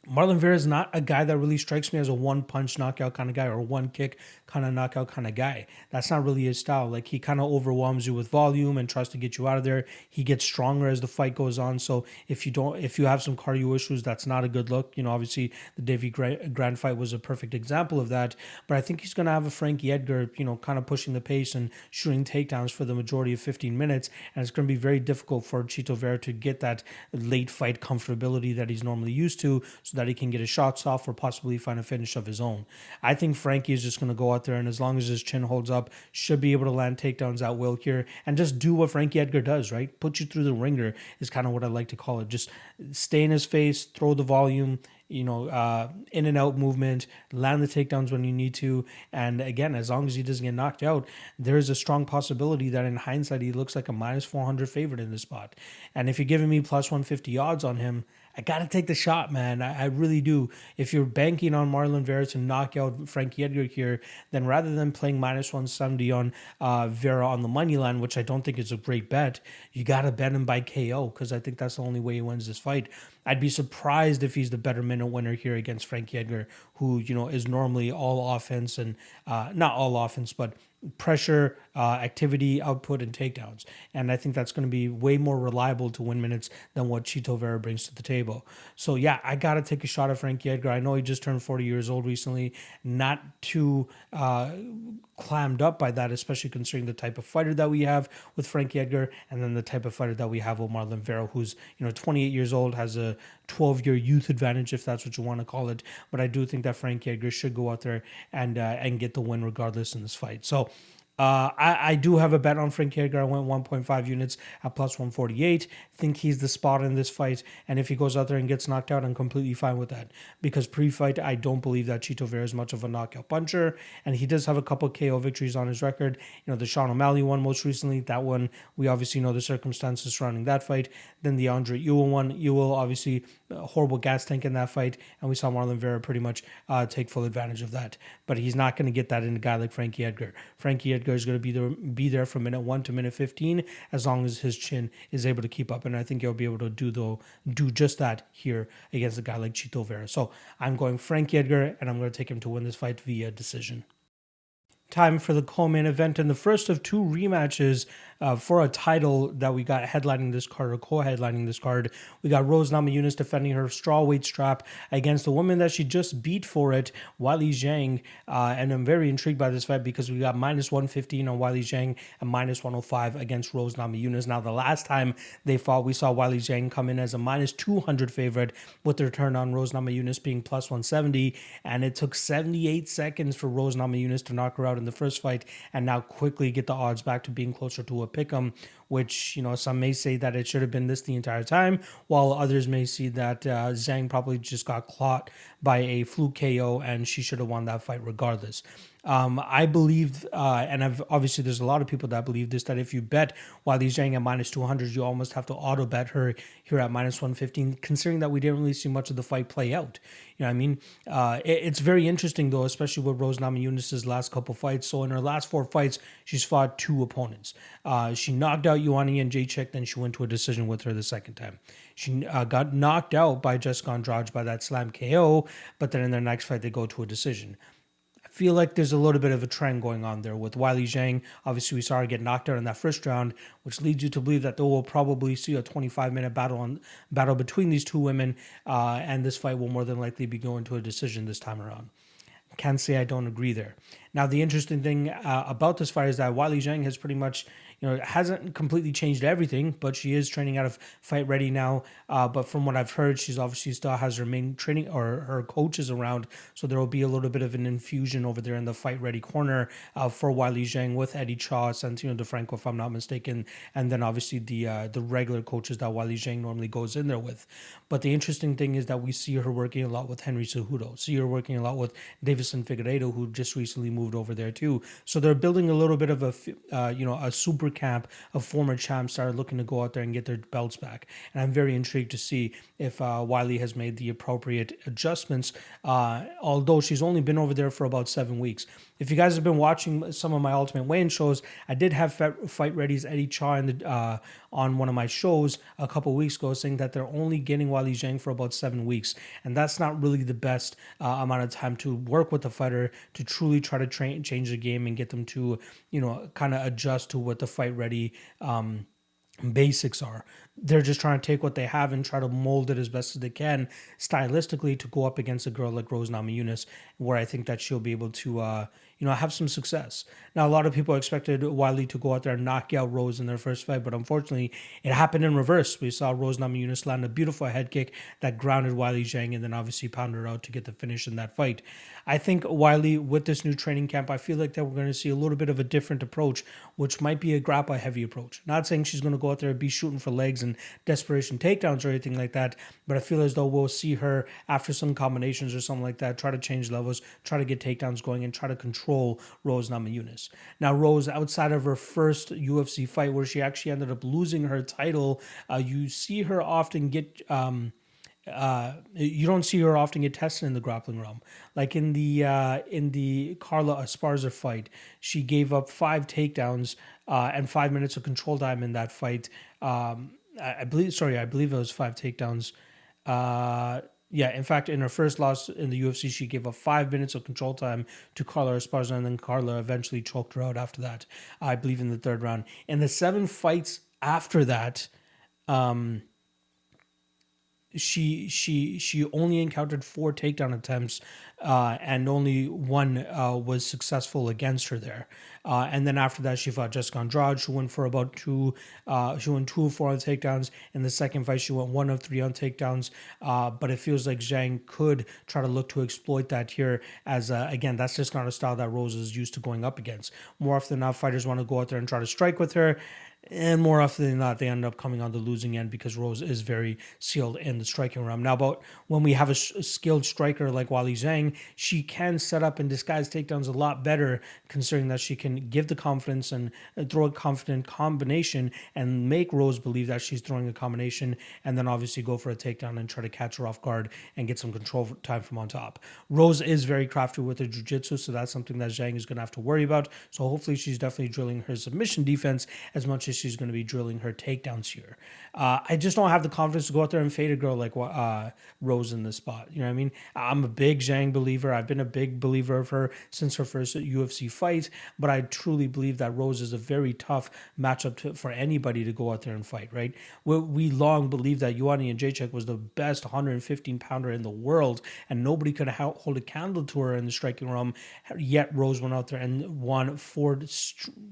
Marlon Vera is not a guy that really strikes me as a one-punch knockout kind of guy or one-kick kind of knockout kind of guy. That's not really his style. Like, he kind of overwhelms you with volume and tries to get you out of there. He gets stronger as the fight goes on. So if you have some cardio issues, that's not a good look. Obviously the Davey Grant fight was a perfect example of that. But I think he's going to have a Frankie Edgar, kind of pushing the pace and shooting takedowns for the majority of 15 minutes. And it's going to be very difficult for Chito Vera to get that late fight comfortability that he's normally used to, so that he can get his shots off or possibly find a finish of his own. I think Frankie is just going to go out there, and as long as his chin holds up, should be able to land takedowns at will here and just do what Frankie Edgar does, right? Put you through the ringer is kind of what I like to call it. Just stay in his face, throw the volume. in and out movement, land the takedowns when you need to. And again, as long as he doesn't get knocked out, there's a strong possibility that in hindsight, he looks like a minus 400 favorite in this spot. And if you're giving me plus 150 odds on him, I got to take the shot, man. I really do. If you're banking on Marlon Vera to knock out Frankie Edgar here, then rather than playing minus 170 on Vera on the money line, which I don't think is a great bet, you got to bet him by KO because I think that's the only way he wins this fight. I'd be surprised if he's the better minute winner here against Frankie Edgar, who, is normally all offense and not all offense, but pressure, activity, output, and takedowns. And I think that's going to be way more reliable to win minutes than what Chito Vera brings to the table. So yeah, I got to take a shot at Frankie Edgar. I know he just turned 40 years old recently. Not too clammed up by that, especially considering the type of fighter that we have with Frankie Edgar and then the type of fighter that we have with Marlon Vera, who's 28 years old, has a 12-year youth advantage, if that's what you want to call it. But I do think that Frankie Edgar should go out there and get the win regardless in this fight. So I do have a bet on Frankie Edgar. I went 1.5 units at plus 148. Think he's the spot in this fight. And if he goes out there and gets knocked out, I'm completely fine with that. Because pre-fight, I don't believe that Chito Vera is much of a knockout puncher. And he does have a couple KO victories on his record. The Sean O'Malley one most recently. That one, we obviously know the circumstances surrounding that fight. Then the Andre Ewell one. Ewell, obviously, a horrible gas tank in that fight. And we saw Marlon Vera pretty much take full advantage of that. But he's not going to get that in a guy like Frankie Edgar. Frankie Edgar is going to be there from minute 1 to minute 15 as long as his chin is able to keep up, and I think he'll be able to do just that here against a guy like Chito Vera. So I'm going Frankie Edgar, and I'm going to take him to win this fight via decision. Time for the co-main event and the first of two rematches for a title that we got headlining this card or co-headlining this card. We got Rose Namajunas defending her strawweight strap against the woman that she just beat for it, Weili Zhang. And I'm very intrigued by this fight because we got minus 115 on Weili Zhang and minus 105 against Rose Namajunas. Now, the last time they fought, we saw Weili Zhang come in as a minus 200 favorite with the return on Rose Namajunas being plus 170. And it took 78 seconds for Rose Namajunas to knock her out in the first fight and now quickly get the odds back to being closer to a pick'em, which, some may say that it should have been this the entire time, while others may see that Zhang probably just got caught by a fluke KO and she should have won that fight regardless. I believe, and obviously there's a lot of people that believe this, that if you bet Weili Zhang at minus 200, you almost have to auto bet her here at minus 115, considering that we didn't really see much of the fight play out. You know what I mean? It's very interesting, though, especially with Rose Namajunas' last couple fights. So in her last 4 fights, she's fought 2 opponents. She knocked out Ioana and Jacek, then she went to a decision with her the second time. She got knocked out by Jessica Andrade by that slam KO, but then in their next fight, they go to a decision. Feel like there's a little bit of a trend going on there with Weili Zhang. Obviously, we saw her get knocked out in that first round, which leads you to believe that they will probably see a 25-minute battle between these two women, and this fight will more than likely be going to a decision this time around. Can't say I don't agree there. Now, the interesting thing about this fight is that Weili Zhang has pretty much, hasn't completely changed everything, but she is training out of Fight Ready now. But from what I've heard, she's obviously still has her main training or her coaches around. So there will be a little bit of an infusion over there in the Fight Ready corner for Weili Zhang with Eddie Cha, Santino DeFranco, if I'm not mistaken. And then obviously the regular coaches that Weili Zhang normally goes in there with. But the interesting thing is that we see her working a lot with Henry Cejudo. See her working a lot with Davison Figueiredo, who just recently moved over there too. So they're building a little bit of a super camp of former champs that are looking to go out there and get their belts back. And I'm very intrigued to see if Weili has made the appropriate adjustments, although she's only been over there for about 7 weeks. If you guys have been watching some of my Ultimate Weigh-In shows, I did have Fight Ready's Eddie Cha on one of my shows a couple weeks ago saying that they're only getting Weili Zhang for about 7 weeks. And that's not really the best amount of time to work with the fighter to truly try to change the game and get them to, kind of adjust to what the Fight Ready basics are. They're just trying to take what they have and try to mold it as best as they can stylistically to go up against a girl like Rose Namajunas, where I think that she'll be able to have some success. Now, a lot of people expected Wiley to go out there and knock out Rose in their first fight, but unfortunately, it happened in reverse. We saw Rose Namajunas land a beautiful head kick that grounded Wiley Zhang and then obviously pounded her out to get the finish in that fight. I think Wiley, with this new training camp, I feel like that we're going to see a little bit of a different approach, which might be a grapple-heavy approach. Not saying she's going to go out there and be shooting for legs and desperation takedowns or anything like that, but I feel as though we'll see her, after some combinations or something like that, try to change levels, try to get takedowns going, and try to control Rose Namajunas. Now, Rose, outside of her first UFC fight where she actually ended up losing her title, you see her often get... you don't see her often get tested in the grappling realm. Like in the Carla Esparza fight, she gave up 5 takedowns and 5 minutes of control time in that fight. I believe it was 5 takedowns. In fact, in her first loss in the UFC, she gave up 5 minutes of control time to Carla Esparza, and then Carla eventually choked her out after that, I believe in the 3rd round. In the 7 fights after that, she only encountered 4 takedown attempts, and only 1 was successful against her there. And then after that, she fought Jessica Andrade. She went for about 2. She went 2 of 4 on takedowns. In the second fight, she went 1 of 3 on takedowns. But it feels like Zhang could try to look to exploit that here. As again, that's just not a style that Rose is used to going up against. More often than not, fighters want to go out there and try to strike with her. And more often than not, they end up coming on the losing end because Rose is very skilled in the striking realm. Now, but when we have a skilled striker like Wiley Zhang, she can set up and disguise takedowns a lot better, considering that she can give the confidence and throw a confident combination and make Rose believe that she's throwing a combination, and then obviously go for a takedown and try to catch her off guard and get some control time from on top. Rose is very crafty with her jiu-jitsu, so that's something that Zhang is going to have to worry about. So hopefully she's definitely drilling her submission defense as much as she's going to be drilling her takedowns here. I just don't have the confidence to go out there and fade a girl like Rose in this spot. You know what I mean? I'm a big Zhang believer. I've been a big believer of her since her first UFC fight, but I truly believe that Rose is a very tough matchup for anybody to go out there and fight, right? We long believed that Ioana Jędrzejczyk was the best 115-pounder in the world, and nobody could hold a candle to her in the striking realm, yet Rose went out there and won 4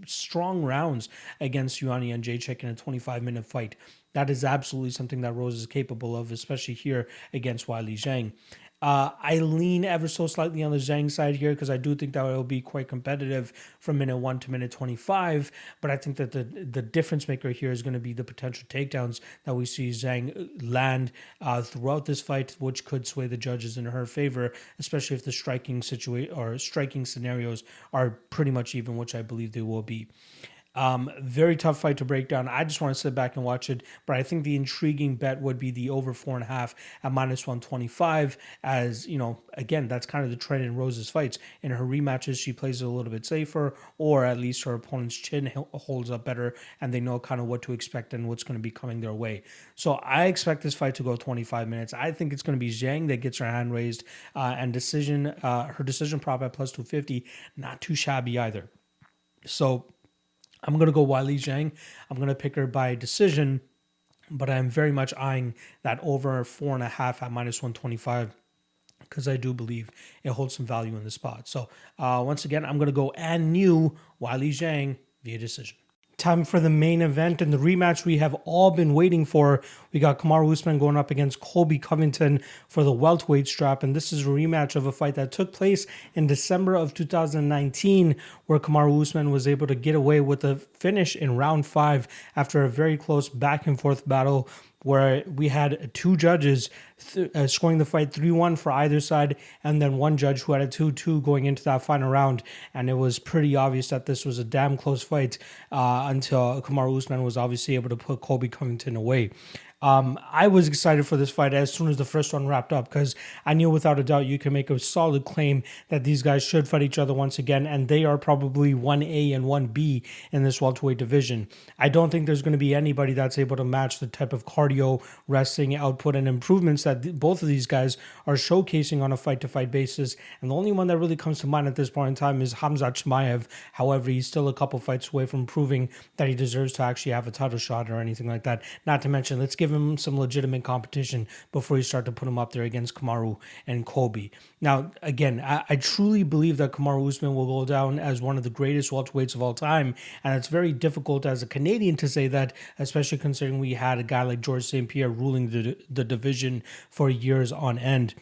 strong rounds against Ioana Jędrzejczyk in a 25-minute fight. That is absolutely something that Rose is capable of, especially here against Wiley Zhang. I lean ever so slightly on the Zhang side here because I do think that it will be quite competitive from minute 1 to minute 25, but I think that the difference maker here is going to be the potential takedowns that we see Zhang land throughout this fight, which could sway the judges in her favor, especially if the striking scenarios are pretty much even, which I believe they will be. Very tough fight to break down. I just want to sit back and watch it, but I think the intriguing bet would be the over 4.5 at -125. As you know, again, that's kind of the trend in Rose's fights. In her rematches, she plays it a little bit safer, or at least her opponent's chin holds up better, and they know kind of what to expect and what's going to be coming their way. So I expect this fight to go 25 minutes. I think it's going to be Zhang that gets her hand raised, and her decision prop at +250, not too shabby either. So I'm going to go Wiley Zhang. I'm going to pick her by decision, but I'm very much eyeing that over 4.5 at -125 because I do believe it holds some value in the spot. So once again, I'm going to go and new Wiley Zhang via decision. Time for the main event and the rematch we have all been waiting for. We got Kamaru Usman going up against Colby Covington for the welterweight strap, and this is a rematch of a fight that took place in December of 2019, where Kamaru Usman was able to get away with a finish in round 5 after a very close back and forth battle, where we had 2 judges scoring the fight 3-1 for either side, and then 1 judge who had a 2-2 going into that final round. And it was pretty obvious that this was a damn close fight until Kamaru Usman was obviously able to put Colby Covington away. I was excited for this fight as soon as the first one wrapped up because I knew without a doubt you can make a solid claim that these guys should fight each other once again, and they are probably 1A and 1B in this welterweight division. I don't think there's going to be anybody that's able to match the type of cardio, wrestling output, and improvements that both of these guys are showcasing on a fight-to-fight basis, and the only one that really comes to mind at this point in time is Khamzat Chimaev. However, he's still a couple fights away from proving that he deserves to actually have a title shot or anything like that. Not to mention, let's give give him some legitimate competition before you start to put him up there against Kamaru and Colby. Now, again, I truly believe that Kamaru Usman will go down as one of the greatest welterweights of all time, and it's very difficult as a Canadian to say that, especially considering we had a guy like George St. Pierre ruling the division for years on end.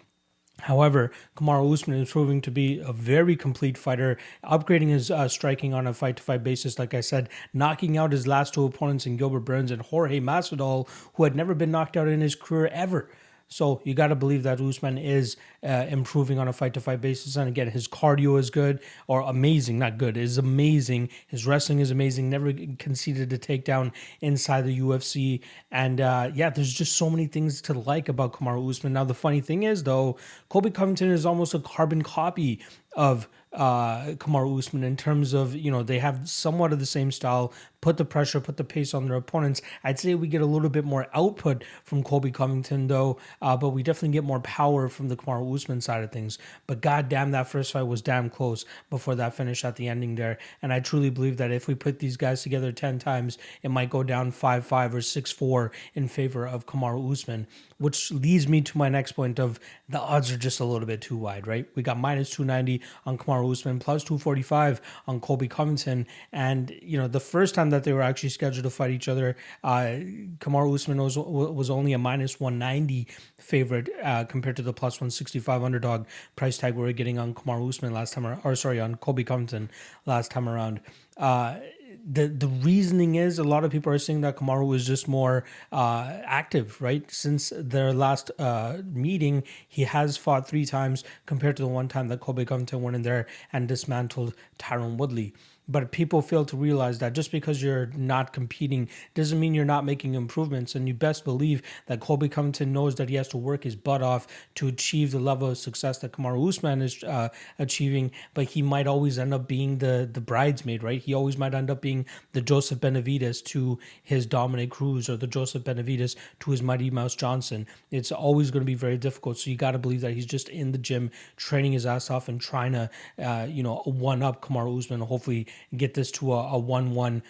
However, Kamaru Usman is proving to be a very complete fighter, upgrading his striking on a fight-to-fight basis, like I said, knocking out his last two opponents in Gilbert Burns and Jorge Masvidal, who had never been knocked out in his career ever. So you got to believe that Usman is improving on a fight-to-fight basis. And again, his cardio is good, or amazing, not good, is amazing. His wrestling is amazing, never conceded a takedown inside the UFC. And there's just so many things to like about Kamaru Usman. Now, the funny thing is, though, Colby Covington is almost a carbon copy of Kamaru Usman in terms of, they have somewhat of the same style, put the pressure, put the pace on their opponents. I'd say we get a little bit more output from Colby Covington, though, but we definitely get more power from the Kamaru Usman side of things. But goddamn, that first fight was damn close before that finish at the ending there. And I truly believe that if we put these guys together 10 times, it might go down 5-5 or 6-4 in favor of Kamaru Usman, which leads me to my next point of the odds are just a little bit too wide, right? We got minus 290 on Kamaru Usman, plus 245 on Colby Covington. And, the first time that they were actually scheduled to fight each other, Kamaru Usman was only a minus 190 favorite compared to the plus 165 underdog price tag we were getting on Kamaru Usman on Colby Covington last time around. The reasoning is a lot of people are saying that Kamaru is just more active, right? Since their last meeting, he has fought 3 times compared to the one time that Colby Covington went in there and dismantled Tyron Woodley. But people fail to realize that just because you're not competing doesn't mean you're not making improvements. And you best believe that Colby Covington knows that he has to work his butt off to achieve the level of success that Kamaru Usman is achieving. But he might always end up being the bridesmaid, right? He always might end up being the Joseph Benavidez to his Dominic Cruz, or the Joseph Benavidez to his Mighty Mouse Johnson. It's always going to be very difficult. So you got to believe that he's just in the gym, training his ass off and trying to, one-up Kamaru Usman and hopefully get this to a 1-1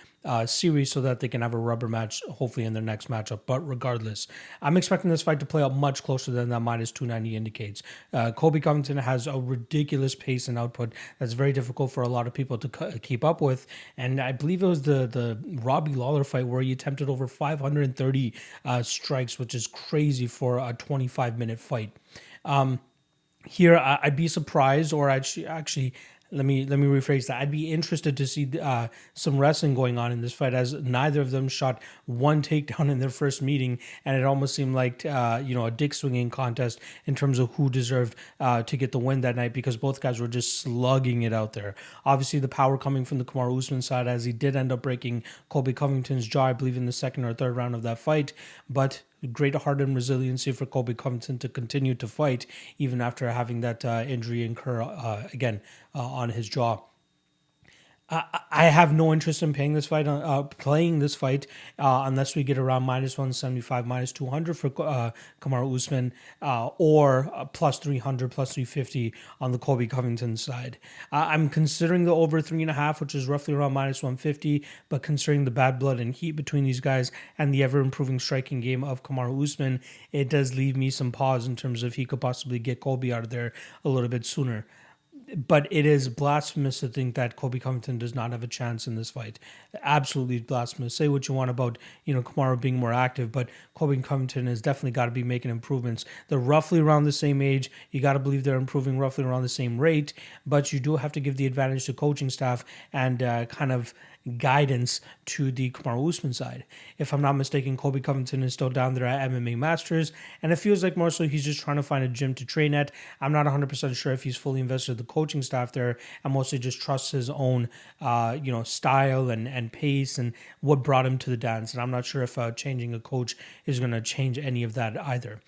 series so that they can have a rubber match hopefully in their next matchup. But regardless, I'm expecting this fight to play out much closer than that minus 290 indicates. Colby Covington has a ridiculous pace and output that's very difficult for a lot of people to keep up with. And I believe it was the Robbie Lawler fight where he attempted over 530 strikes, which is crazy for a 25-minute fight. Here, I'd be surprised, or actually, let me rephrase that. I'd be interested to see some wrestling going on in this fight, as neither of them shot one takedown in their first meeting, and it almost seemed like a dick swinging contest in terms of who deserved to get the win that night, because both guys were just slugging it out there. Obviously, the power coming from the Kamaru Usman side, as he did end up breaking Colby Covington's jaw, I believe, in the second or third round of that fight, but great heart and resiliency for Colby Covington to continue to fight even after having that injury incur again on his jaw. I have no interest in playing this fight unless we get around minus 175, minus 200 for Kamaru Usman, or plus 300, plus 350 on the Colby Covington side. I'm considering the over 3.5, which is roughly around minus 150, but considering the bad blood and heat between these guys and the ever-improving striking game of Kamaru Usman, it does leave me some pause in terms of he could possibly get Colby out of there a little bit sooner. But it is blasphemous to think that Colby Covington does not have a chance in this fight. Absolutely blasphemous. Say what you want about, Kamaru being more active, but Colby Covington has definitely got to be making improvements. They're roughly around the same age. You got to believe they're improving roughly around the same rate, but you do have to give the advantage to coaching staff and kind of guidance to the Kamaru Usman side. If I'm not mistaken, Colby Covington is still down there at MMA Masters, and it feels like more so he's just trying to find a gym to train at. I'm not 100% sure if he's fully invested in the coaching staff there and mostly just trusts his own style and pace and what brought him to the dance. And I'm not sure if changing a coach is going to change any of that either.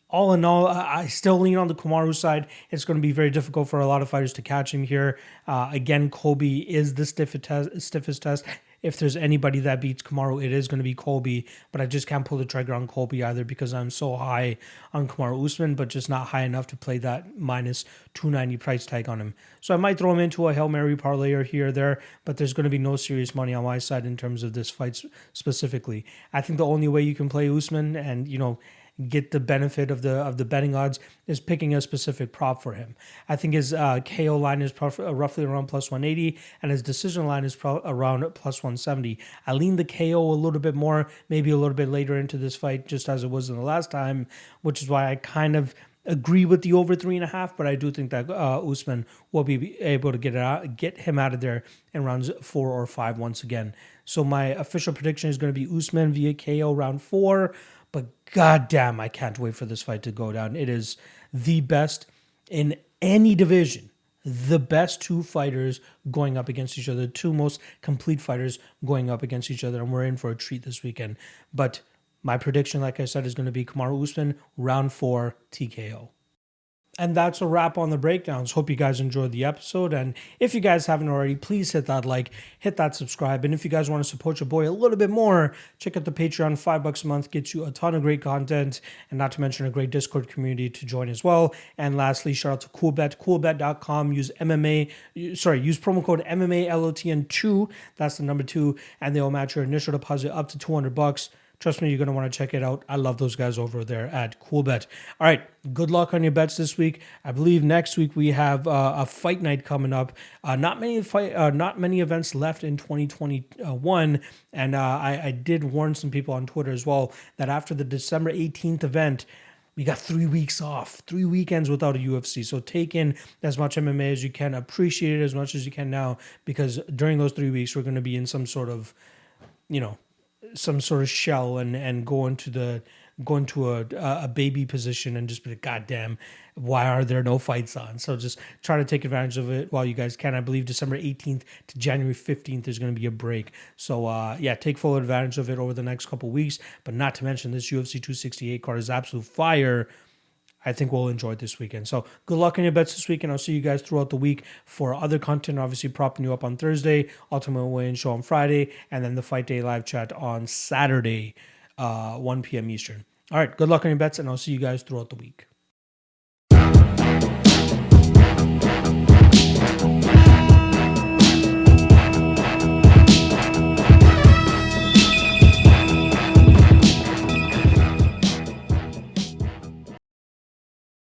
All in all, I still lean on the Kamaru side. It's going to be very difficult for a lot of fighters to catch him here. Again, Colby is the stiffest test. if there's anybody that beats Kamaru, it is going to be Colby, but I just can't pull the trigger on Colby either because I'm so high on Kamaru Usman, but just not high enough to play that minus 290 price tag on him. So I might throw him into a Hail Mary parlay or here or there, but there's going to be no serious money on my side in terms of this fight specifically. I think the only way you can play Usman and, get the benefit of the betting odds is picking a specific prop for him. I think his KO line is roughly around plus 180, and his decision line is around plus 170. I lean the KO a little bit more, maybe a little bit later into this fight, just as it was in the last time, which is why I kind of agree with the over 3.5, but I do think that Usman will be able to get him out of there in rounds 4 or 5 once again. So my official prediction is going to be Usman via KO round 4. But goddamn, I can't wait for this fight to go down. It is the best in any division. The best two fighters going up against each other, the two most complete fighters going up against each other, and we're in for a treat this weekend. But my prediction, like I said, is going to be Kamaru Usman, round 4, TKO. And that's a wrap on the breakdowns. Hope you guys enjoyed the episode. And if you guys haven't already, please hit that like, hit that subscribe. And if you guys want to support your boy a little bit more, check out the Patreon. $5 a month gets you a ton of great content, and not to mention a great Discord community to join as well. And lastly, shout out to Coolbet, coolbet.com. Use promo code MMALOTN2. That's the number 2. And they'll match your initial deposit up to $200. Trust me, you're going to want to check it out. I love those guys over there at Coolbet. All right, good luck on your bets this week. I believe next week we have a fight night coming up. Not many events left in 2021, and I did warn some people on Twitter as well that after the December 18th event, we got 3 weeks off, 3 weekends without a UFC. So take in as much MMA as you can, appreciate it as much as you can now, because during those 3 weeks we're going to be in some sort of, shell and go into a baby position and just be like, God damn, why are there no fights on? So just try to take advantage of it while you guys can. I believe December 18th to January 15th is going to be a break. So take full advantage of it over the next couple weeks. But not to mention this UFC 268 card is absolute fire. I think we'll enjoy it this weekend. So good luck on your bets this week, and I'll see you guys throughout the week for other content, obviously propping you up on Thursday, Ultimate Weigh-In Show on Friday, and then the Fight Day live chat on Saturday, 1 p.m. Eastern. All right, good luck on your bets, and I'll see you guys throughout the week.